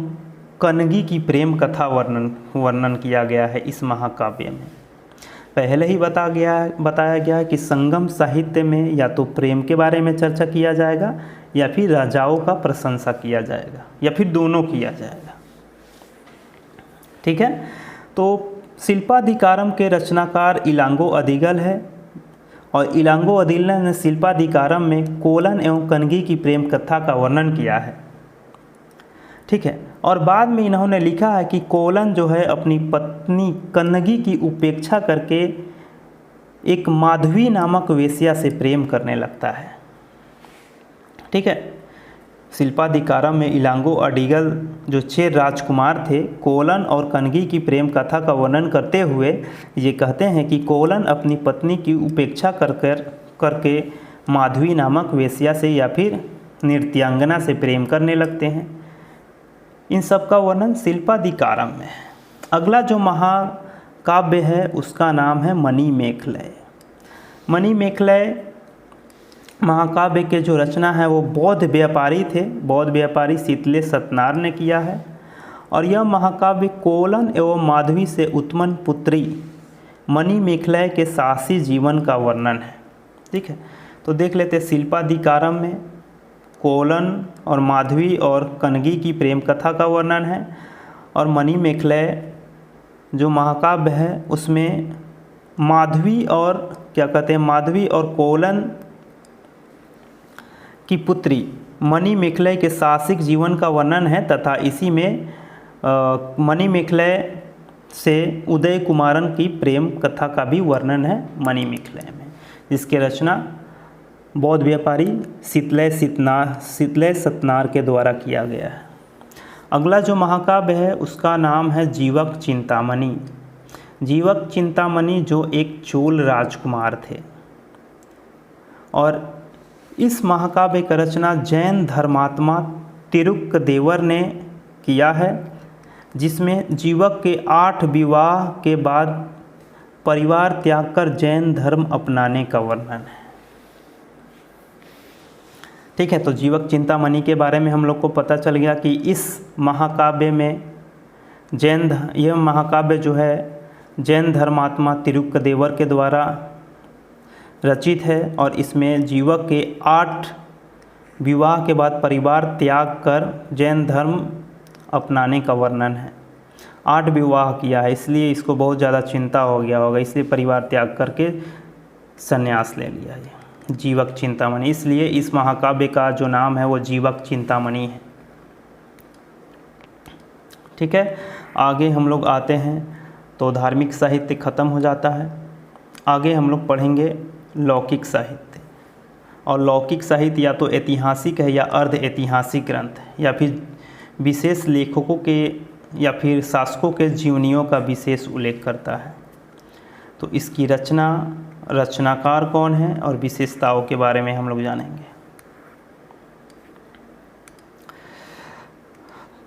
कनगी की प्रेम कथा वर्णन किया गया है। इस महाकाव्य में पहले ही बताया गया है कि संगम साहित्य में या तो प्रेम के बारे में चर्चा किया जाएगा या फिर राजाओं का प्रशंसा किया जाएगा या फिर दोनों किया जाएगा। ठीक है, तो शिल्पाधिकारम के रचनाकार इलांगो अदिगल है, और इलांगो अदिगल ने शिल्पाधिकारम में कोलन एवं कनगी की प्रेम कथा का वर्णन किया है। ठीक है, और बाद में इन्होंने लिखा है कि कोलन जो है अपनी पत्नी कनगी की उपेक्षा करके एक माधवी नामक वेश्या से प्रेम करने लगता है। ठीक है, शिल्पाधिकारम में इलांगो अडिगल जो 6 राजकुमार थे कोलन और कनगी की प्रेम कथा का वर्णन करते हुए ये कहते हैं कि कोलन अपनी पत्नी की उपेक्षा करके माधवी नामक वेश्या से या फिर नृत्यांगना से प्रेम करने लगते हैं। इन सब का वर्णन शिल्पाधिकारम में है। अगला जो महाकाव्य है उसका नाम है मणिमेखलय। मणिमेखलय महाकाव्य के जो रचना है वो बौद्ध व्यापारी थे, बौद्ध व्यापारी शीतले सतनार ने किया है। और यह महाकाव्य कोलन एवं माधवी से उत्पन्न पुत्री मणिमेखलय के साहसी जीवन का वर्णन है। ठीक है, तो देख लेते हैं शिल्पाधिकारम में कोलन और माधवी और कनगी की प्रेम कथा का वर्णन है, और मणिमेखलय जो महाकाव्य है उसमें माधवी और कोलन की पुत्री मणिमेखलय के साहसिक जीवन का वर्णन है, तथा इसी में मणिमेखलय से उदय कुमारन की प्रेम कथा का भी वर्णन है मणिमेखलय में, जिसकी रचना बौद्ध व्यापारी शीतले सतनार के द्वारा किया गया है। अगला जो महाकाव्य है उसका नाम है जीवक चिंतामणि। जीवक चिंतामणि जो एक चोल राजकुमार थे, और इस महाकाव्य का रचना जैन धर्मात्मा तिरुक्कदेवर ने किया है, जिसमें जीवक के 8 विवाह के बाद परिवार त्याग कर जैन धर्म अपनाने का वर्णन है। ठीक है, तो जीवक चिंतामणि के बारे में हम लोग को पता चल गया कि इस महाकाव्य में यह महाकाव्य जो है जैन धर्मात्मा तिरुक्कदेवर के द्वारा रचित है, और इसमें जीवक के 8 विवाह के बाद परिवार त्याग कर जैन धर्म अपनाने का वर्णन है। 8 विवाह किया है, इसलिए इसको बहुत ज़्यादा चिंता हो गया होगा, इसलिए परिवार त्याग करके संन्यास ले लिया ये जीवक चिंतामणि। इसलिए इस महाकाव्य का जो नाम है वो जीवक चिंतामणि है। ठीक है, आगे हम लोग आते हैं तो धार्मिक साहित्य खत्म हो जाता है। आगे हम लोग पढ़ेंगे लौकिक साहित्य, और लौकिक साहित्य या तो ऐतिहासिक है या अर्ध ऐतिहासिक ग्रंथ है, या फिर विशेष लेखकों के या फिर शासकों के जीवनियों का विशेष उल्लेख करता है। तो इसकी रचनाकार कौन है और विशेषताओं के बारे में हम लोग जानेंगे।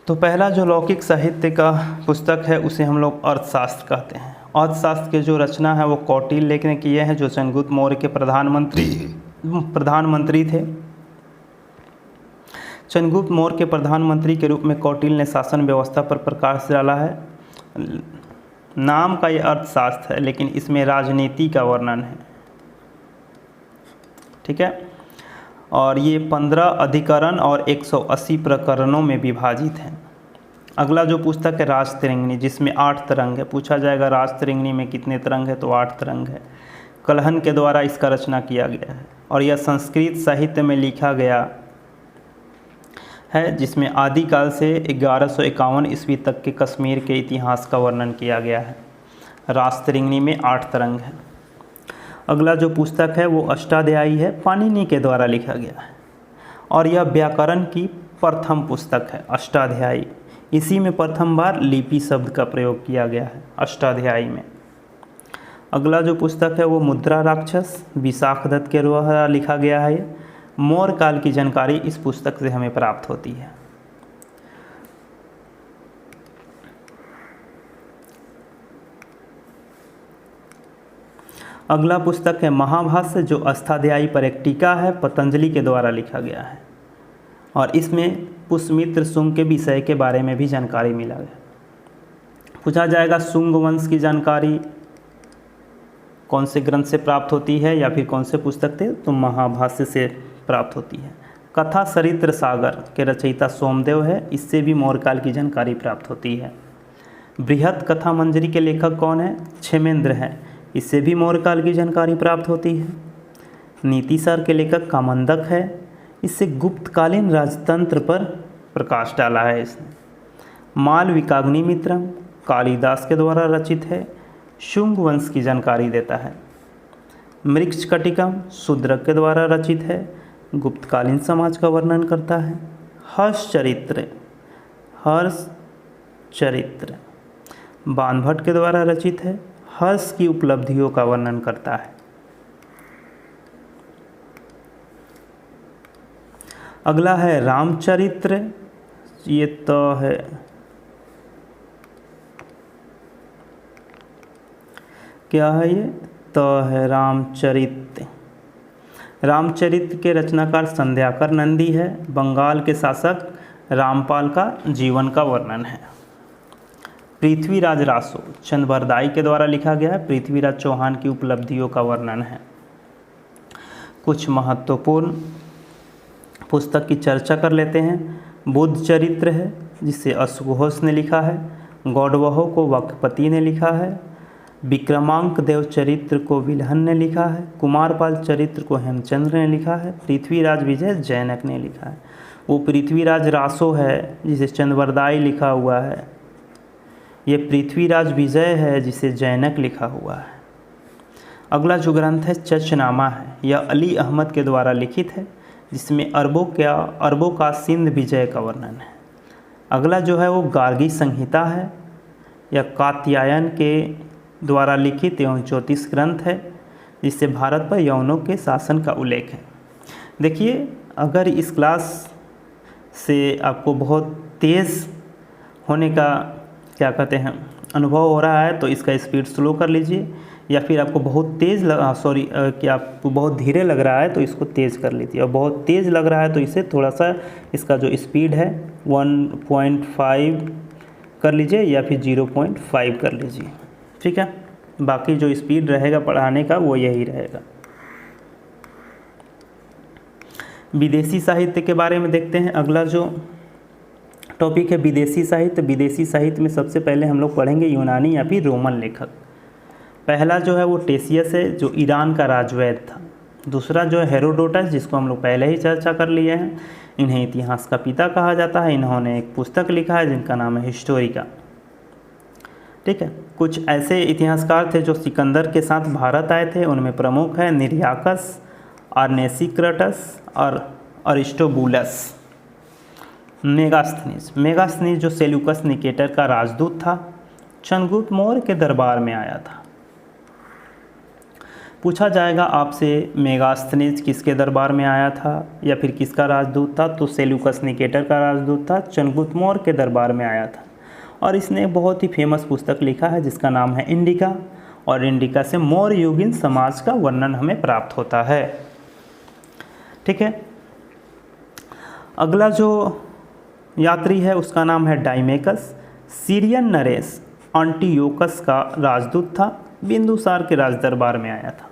तो पहला जो लौकिक साहित्य का पुस्तक है उसे हम लोग अर्थशास्त्र कहते हैं। अर्थशास्त्र के जो रचना है वो कौटिल्य ने किए हैं, जो चंद्रगुप्त मौर्य के प्रधानमंत्री थे। चंद्रगुप्त मौर्य के प्रधानमंत्री के रूप में कौटिल्य ने शासन व्यवस्था पर प्रकाश डाला है। नाम का ये अर्थशास्त्र है, लेकिन इसमें राजनीति का वर्णन है। ठीक है, और ये 15 अधिकरण और 180 प्रकरणों में विभाजित हैं। अगला जो पुस्तक है राजतरंगिणी, जिसमें 8 तरंग है। पूछा जाएगा राजतरंगिणी में कितने तरंग है, तो 8 तरंग है। कल्हन के द्वारा इसका रचना किया गया है और यह संस्कृत साहित्य में लिखा गया है, जिसमें आदिकाल से 1151 ईस्वी तक के कश्मीर के इतिहास का वर्णन किया गया है। राजतरंगिणी में 8 तरंग है। अगला जो पुस्तक है वो अष्टाध्यायी है, पाणिनि के द्वारा लिखा गया है और यह व्याकरण की प्रथम पुस्तक है। अष्टाध्यायी, इसी में प्रथम बार लिपि शब्द का प्रयोग किया गया है, अष्टाध्यायी में। अगला जो पुस्तक है वो मुद्रा राक्षस, विशाख दत्त के द्वारा लिखा गया है। मौर्य काल की जानकारी इस पुस्तक से हमें प्राप्त होती है। अगला पुस्तक है महाभाष्य, जो अष्टाध्यायी पर एक टीका है, पतंजलि के द्वारा लिखा गया है और इसमें पुष्यमित्र शुंग के विषय के बारे में भी जानकारी मिला है। पूछा जाएगा शुंग वंश की जानकारी कौन से ग्रंथ से प्राप्त होती है या फिर कौन से पुस्तक थे, तो महाभाष्य से प्राप्त होती है। कथा सरित्र सागर के रचयिता सोमदेव है, इससे भी मौर्य काल की जानकारी प्राप्त होती है। बृहत कथा मंजरी के लेखक कौन है, क्षेमेंद्र है, इससे भी मौर्य काल की जानकारी प्राप्त होती है। नीतिसार के लेखक कामंदक है, इससे गुप्तकालीन राजतंत्र पर प्रकाश डाला है इसने। मालविकाग्निमित्रम कालिदास के द्वारा रचित है, शुंग वंश की जानकारी देता है। मृक्षकटिकम शूद्रक के द्वारा रचित है, गुप्तकालीन समाज का वर्णन करता है। हर्ष चरित्र बाणभट्ट के द्वारा रचित है, हर्ष की उपलब्धियों का वर्णन करता है। अगला है रामचरित्र, ये तो है क्या है, ये तो है रामचरित्र। रामचरित्र के रचनाकार संध्याकर नंदी है, बंगाल के शासक रामपाल का जीवन का वर्णन है। पृथ्वीराज रासो चंद्रबरदाई के द्वारा लिखा गया है, पृथ्वीराज चौहान की उपलब्धियों का वर्णन है। कुछ महत्वपूर्ण पुस्तक की चर्चा कर लेते हैं। बुद्ध चरित्र है, जिसे अश्वघोष ने लिखा है। गौडवहो को वक्पति ने लिखा है। विक्रमांक देव चरित्र को विल्हन ने लिखा है। कुमारपाल चरित्र को हेमचंद्र ने लिखा है। पृथ्वीराज विजय जैनक ने लिखा है। वो पृथ्वीराज रासो है जिसे चंद्रबरदाई लिखा हुआ है, ये पृथ्वीराज विजय है जिसे जैनक लिखा हुआ है। अगला जो ग्रंथ है चचनामा है, यह अली अहमद के द्वारा लिखित है, जिसमें अरबों का सिंध विजय का वर्णन है। अगला जो है वो गार्गी संहिता है, यह कात्यायन के द्वारा लिखित एवं ज्योतिष ग्रंथ है, जिससे भारत पर यवनों के शासन का उल्लेख है। देखिए, अगर इस क्लास से आपको बहुत तेज़ होने का क्या कहते हैं अनुभव हो रहा है, तो इसका स्पीड स्लो कर लीजिए, या फिर आपको बहुत तेज़ कि आपको बहुत धीरे लग रहा है तो इसको तेज़ कर लीजिए, और बहुत तेज़ लग रहा है तो इसे थोड़ा सा इसका जो स्पीड है 1.5 कर लीजिए या फिर 0.5 कर लीजिए, ठीक है। बाकी जो स्पीड रहेगा पढ़ाने का वो यही रहेगा। विदेशी साहित्य के बारे में देखते हैं। अगला जो टॉपिक है विदेशी साहित्य। विदेशी साहित्य में सबसे पहले हम लोग पढ़ेंगे यूनानी या फिर रोमन लेखक। पहला जो है वो टेसियस है, जो ईरान का राजवैद्य था। दूसरा जो है हेरोडोटस, जिसको हम लोग पहले ही चर्चा कर लिए हैं। इन्हें इतिहास का पिता कहा जाता है। इन्होंने एक पुस्तक लिखा है जिनका नाम है हिस्टोरिका, ठीक है। कुछ ऐसे इतिहासकार थे जो सिकंदर के साथ भारत आए थे, उनमें प्रमुख है निर्याकस, आर्नेसिक्रटस और अरिस्टोबुलस। मेगास्थनीज जो सेल्यूकस निकेटर का राजदूत था, चंद्रगुप्त मौर्य के दरबार में आया था। पूछा जाएगा आपसे मेगास्थनीज किसके दरबार में आया था या फिर किसका राजदूत था, तो सेल्यूकस निकेटर का राजदूत था, चंद्रगुप्त मौर्य के दरबार में आया था। और इसने बहुत ही फेमस पुस्तक लिखा है जिसका नाम है इंडिका, और इंडिका से मौर्य युगीन समाज का वर्णन हमें प्राप्त होता है, ठीक है। अगला जो यात्री है उसका नाम है डाइमेकस। सीरियन नरेश एंटियोकस का राजदूत था, बिंदुसार के राजदरबार में आया था।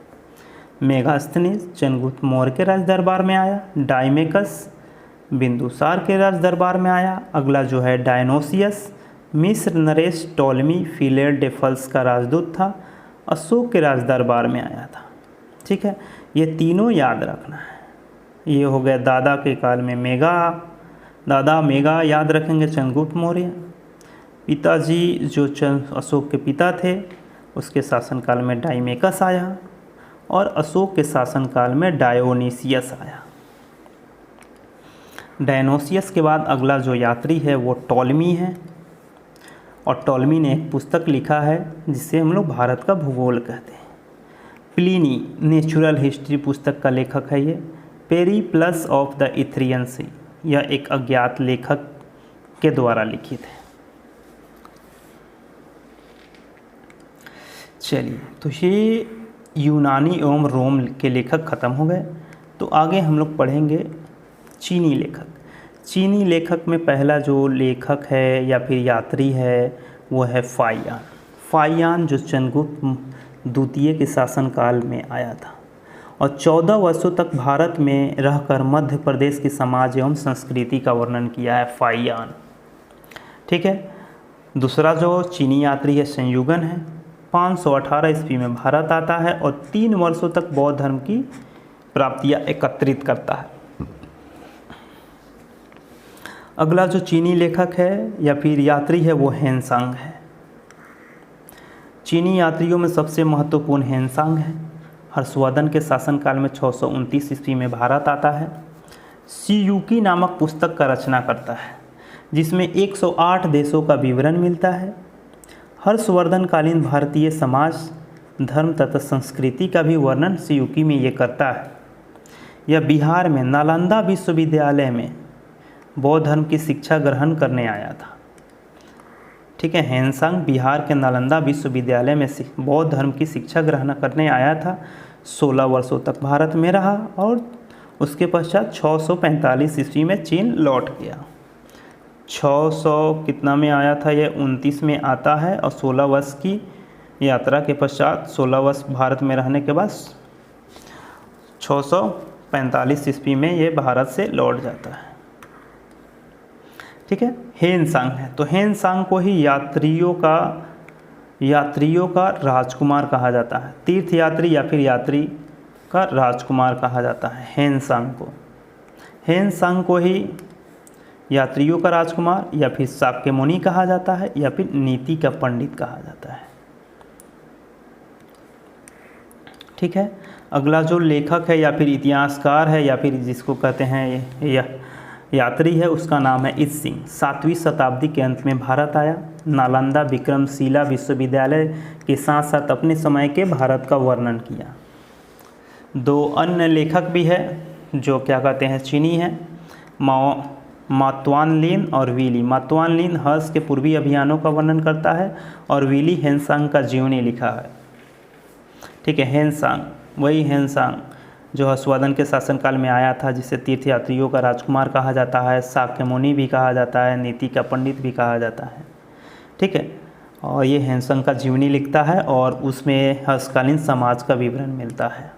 मेगास्थनीज चंद्रगुप्त मौर्य के राजदरबार में आया। डाइमेकस बिंदुसार के राज दरबार में आया। अगला जो है डायनोसियस, मिस्र नरेश टोलेमी फिलेडेल्फस का राजदूत था, अशोक के राज दरबार में आया था। ठीक है, ये तीनों याद रखना है। ये हो गया दादा के काल में दादा मेगा याद रखेंगे चंद्रगुप्त मौर्य। पिताजी जो अशोक के पिता थे उसके शासनकाल में डाइमेकस आया, और अशोक के शासनकाल में डायोनीसियस आया। डायनोसियस के बाद अगला जो यात्री है वो टॉलमी है, और टॉलमी ने एक पुस्तक लिखा है जिसे हम लोग भारत का भूगोल कहते हैं। प्लिनी नेचुरल हिस्ट्री पुस्तक का लेखक है ये। पेरिप्लस ऑफ द इथ्रियन सी, यह एक अज्ञात लेखक के द्वारा लिखित है। चलिए, तो ये यूनानी एवं रोम के लेखक ख़त्म हो गए। तो आगे हम लोग पढ़ेंगे चीनी लेखक। चीनी लेखक में पहला जो लेखक है या फिर यात्री है वो है फाहियान। फाहियान जो चंद्रगुप्त द्वितीय के शासनकाल में आया था, और 14 वर्षों तक भारत में रहकर मध्य प्रदेश की समाज एवं संस्कृति का वर्णन किया है फाहियान। ठीक है, दूसरा जो चीनी यात्री है संयुगन है। 518 ईस्वी में भारत आता है और 3 वर्षों तक बौद्ध धर्म की प्राप्तियां एकत्रित करता है। अगला जो चीनी लेखक है या फिर यात्री है वो हेनसांग है। चीनी यात्रियों में सबसे महत्वपूर्ण हेनसांग है। हर्षवर्धन के शासनकाल में 629 ईस्वी में भारत आता है। सीयूकी नामक पुस्तक का रचना करता है जिसमें 108 देशों का विवरण मिलता है। हर्षवर्धन कालीन भारतीय समाज, धर्म तथा संस्कृति का भी वर्णन सीयूकी में ये करता है। यह बिहार में नालंदा विश्वविद्यालय में बौद्ध धर्म की शिक्षा ग्रहण करने आया था। ठीक है, हेनसांग बिहार के नालंदा विश्वविद्यालय में बौद्ध धर्म की शिक्षा ग्रहण करने आया था। 16 वर्षों तक भारत में रहा और उसके पश्चात 645 ईस्वी में चीन लौट गया। 600 कितना में आया था, यह 29 में आता है, और 16 वर्ष की यात्रा के पश्चात 16 वर्ष भारत में रहने के बाद 645 ईस्वी में ये भारत से लौट जाता है। ठीक है, हेनसांग है, तो हेनसांग को ही यात्रियों का राजकुमार कहा जाता है। तीर्थयात्री या फिर यात्री का राजकुमार कहा जाता है हेनसांग को ही यात्रियों का राजकुमार या फिर शाक्य मुनि कहा जाता है या फिर नीति का पंडित कहा जाता है। ठीक है, अगला जो लेखक है या फिर इतिहासकार है या फिर जिसको कहते हैं यह यात्री है, उसका नाम है ईद सिंह। 7वीं शताब्दी के अंत में भारत आया। नालंदा विक्रमशिला विश्वविद्यालय के साथ साथ अपने समय के भारत का वर्णन किया। 2 अन्य लेखक भी है जो क्या कहते हैं चीनी है, मातुआनलिन और वीली। मातुआनलिन हर्ष के पूर्वी अभियानों का वर्णन करता है और वीली हेनसांग का जीवनी लिखा है। ठीक है, हेनसांग वही हेनसांग जो हर्षवर्धन के शासनकाल में आया था, जिसे तीर्थयात्रियों का राजकुमार कहा जाता है, शाक्य मुनि भी कहा जाता है, नीति का पंडित भी कहा जाता है। ठीक है, और ये हेनसांग का जीवनी लिखता है और उसमें हर्षकालीन समाज का विवरण मिलता है।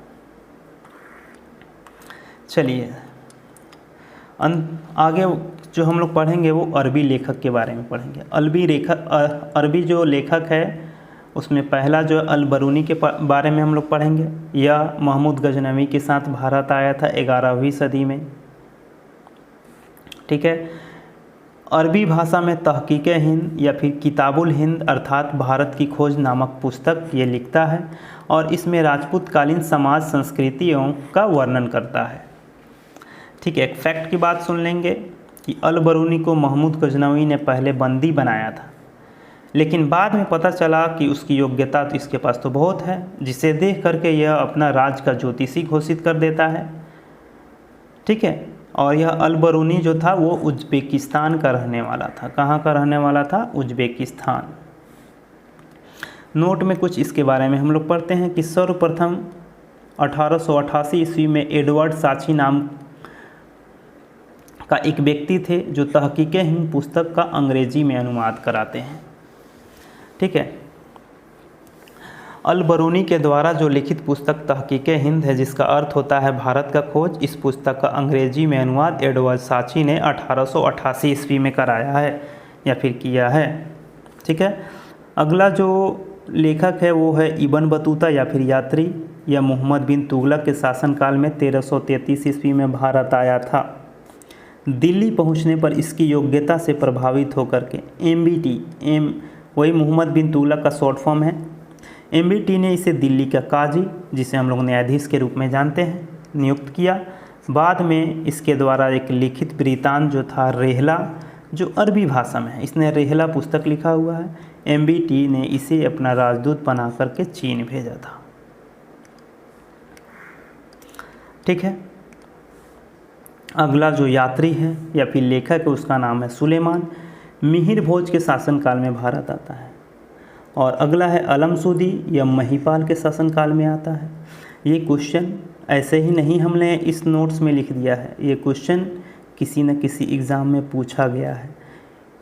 चलिए आगे जो हम लोग पढ़ेंगे वो अरबी लेखक के बारे में पढ़ेंगे। अरबी जो लेखक है उसमें पहला जो अल बरूनी के बारे में हम लोग पढ़ेंगे। यह महमूद गजनवी के साथ भारत आया था 11वीं सदी में। ठीक है, अरबी भाषा में तहकीक हिंद या फिर किताबुल हिंद अर्थात भारत की खोज नामक पुस्तक ये लिखता है और इसमें राजपूत कालीन समाज संस्कृतियों का वर्णन करता है। ठीक है, एक फैक्ट की बात सुन लेंगे कि अल बरूनी को महमूद गजनवी ने पहले बंदी बनाया था, लेकिन बाद में पता चला कि उसकी योग्यता तो इसके पास तो बहुत है, जिसे देख करके यह अपना राज का ज्योतिषी घोषित कर देता है। ठीक है, और यह अल बरूनी जो था वो उज्बेकिस्तान का रहने वाला था। कहाँ का रहने वाला था? उज्बेकिस्तान। नोट में कुछ इसके बारे में हम लोग पढ़ते हैं कि सर्वप्रथम 1888 ईस्वी में एडवर्ड साची नाम का एक व्यक्ति थे जो तहकीक हिंद पुस्तक का अंग्रेजी में अनुवाद कराते हैं। ठीक है, अल बरूनी के द्वारा जो लिखित पुस्तक तहकीके हिंद है, जिसका अर्थ होता है भारत का खोज, इस पुस्तक का अंग्रेजी में अनुवाद एडवर्ड साची ने 1888 ईस्वी में कराया है या फिर किया है। ठीक है। अगला जो लेखक है वो है इब्न बतूता या फिर यात्री। यह मोहम्मद बिन तुगलक के शासनकाल में 1333 ईस्वी में भारत आया था। दिल्ली पहुंचने पर इसकी योग्यता से प्रभावित होकर के MBT वही मोहम्मद बिन तुगलक का शॉर्ट फॉर्म है। MBT ने इसे दिल्ली का काजी, जिसे हम लोग न्यायाधीश के रूप में जानते हैं, नियुक्त किया। बाद में इसके द्वारा एक लिखित वृत्तांत जो था रेहला, जो अरबी भाषा में है, इसने रेहला पुस्तक लिखा हुआ है। MBT ने इसे अपना राजदूत बना करके चीन भेजा था। ठीक है। अगला जो यात्री है या फिर लेखक है उसका नाम है सुलेमान। मिहिर भोज के शासनकाल में भारत आता है। और अगला है अलमसूदी, यह महिपाल के शासनकाल में आता है। ये क्वेश्चन ऐसे ही नहीं हमने इस नोट्स में लिख दिया है, ये क्वेश्चन किसी न किसी एग्ज़ाम में पूछा गया है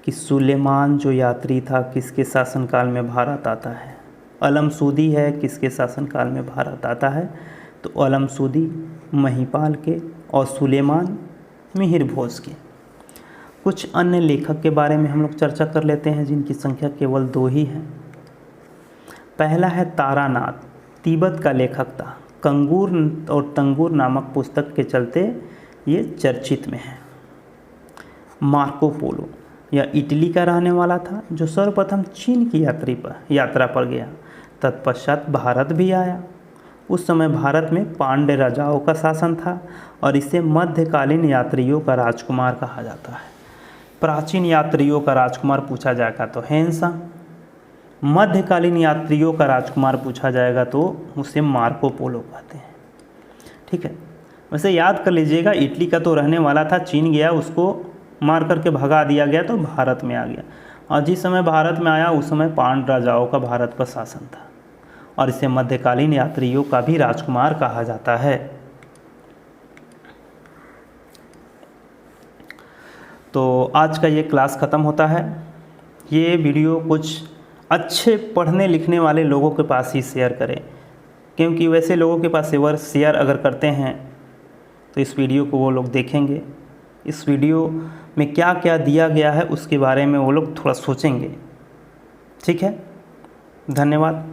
कि सुलेमान जो यात्री था किसके शासनकाल में भारत आता है। अलमसूदी है किसके शासनकाल में भारत आता है, तो अलमसूदी महिपाल के और सुलेमान मिहिर भोज के। कुछ अन्य लेखक के बारे में हम लोग चर्चा कर लेते हैं जिनकी संख्या केवल 2 ही है। पहला है तारानाथ, तिब्बत का लेखक था। कंगूर और तंगूर नामक पुस्तक के चलते ये चर्चित में है। मार्को पोलो, यह इटली का रहने वाला था जो सर्वप्रथम चीन की यात्रा पर गया। तत्पश्चात भारत भी आया। उस समय भारत में पांड्य राजाओं का शासन था और इसे मध्यकालीन यात्रियों का राजकुमार कहा जाता है। प्राचीन यात्रियों का राजकुमार पूछा जाएगा तो हेंसा, मध्यकालीन यात्रियों का राजकुमार पूछा जाएगा तो उसे मार्को पोलो कहते हैं। ठीक है। वैसे याद कर लीजिएगा, इटली का तो रहने वाला था, चीन गया, उसको मार करके भगा दिया गया तो भारत में आ गया। और जिस समय भारत में आया उस समय पांड्य राजाओं का भारत पर शासन था और इसे मध्यकालीन यात्रियों का भी राजकुमार कहा जाता है। तो आज का ये क्लास ख़त्म होता है। ये वीडियो कुछ अच्छे पढ़ने लिखने वाले लोगों के पास ही शेयर करें, क्योंकि वैसे लोगों के पास शेयर अगर करते हैं तो इस वीडियो को वो लोग देखेंगे, इस वीडियो में क्या क्या दिया गया है उसके बारे में वो लोग थोड़ा सोचेंगे। ठीक है। धन्यवाद।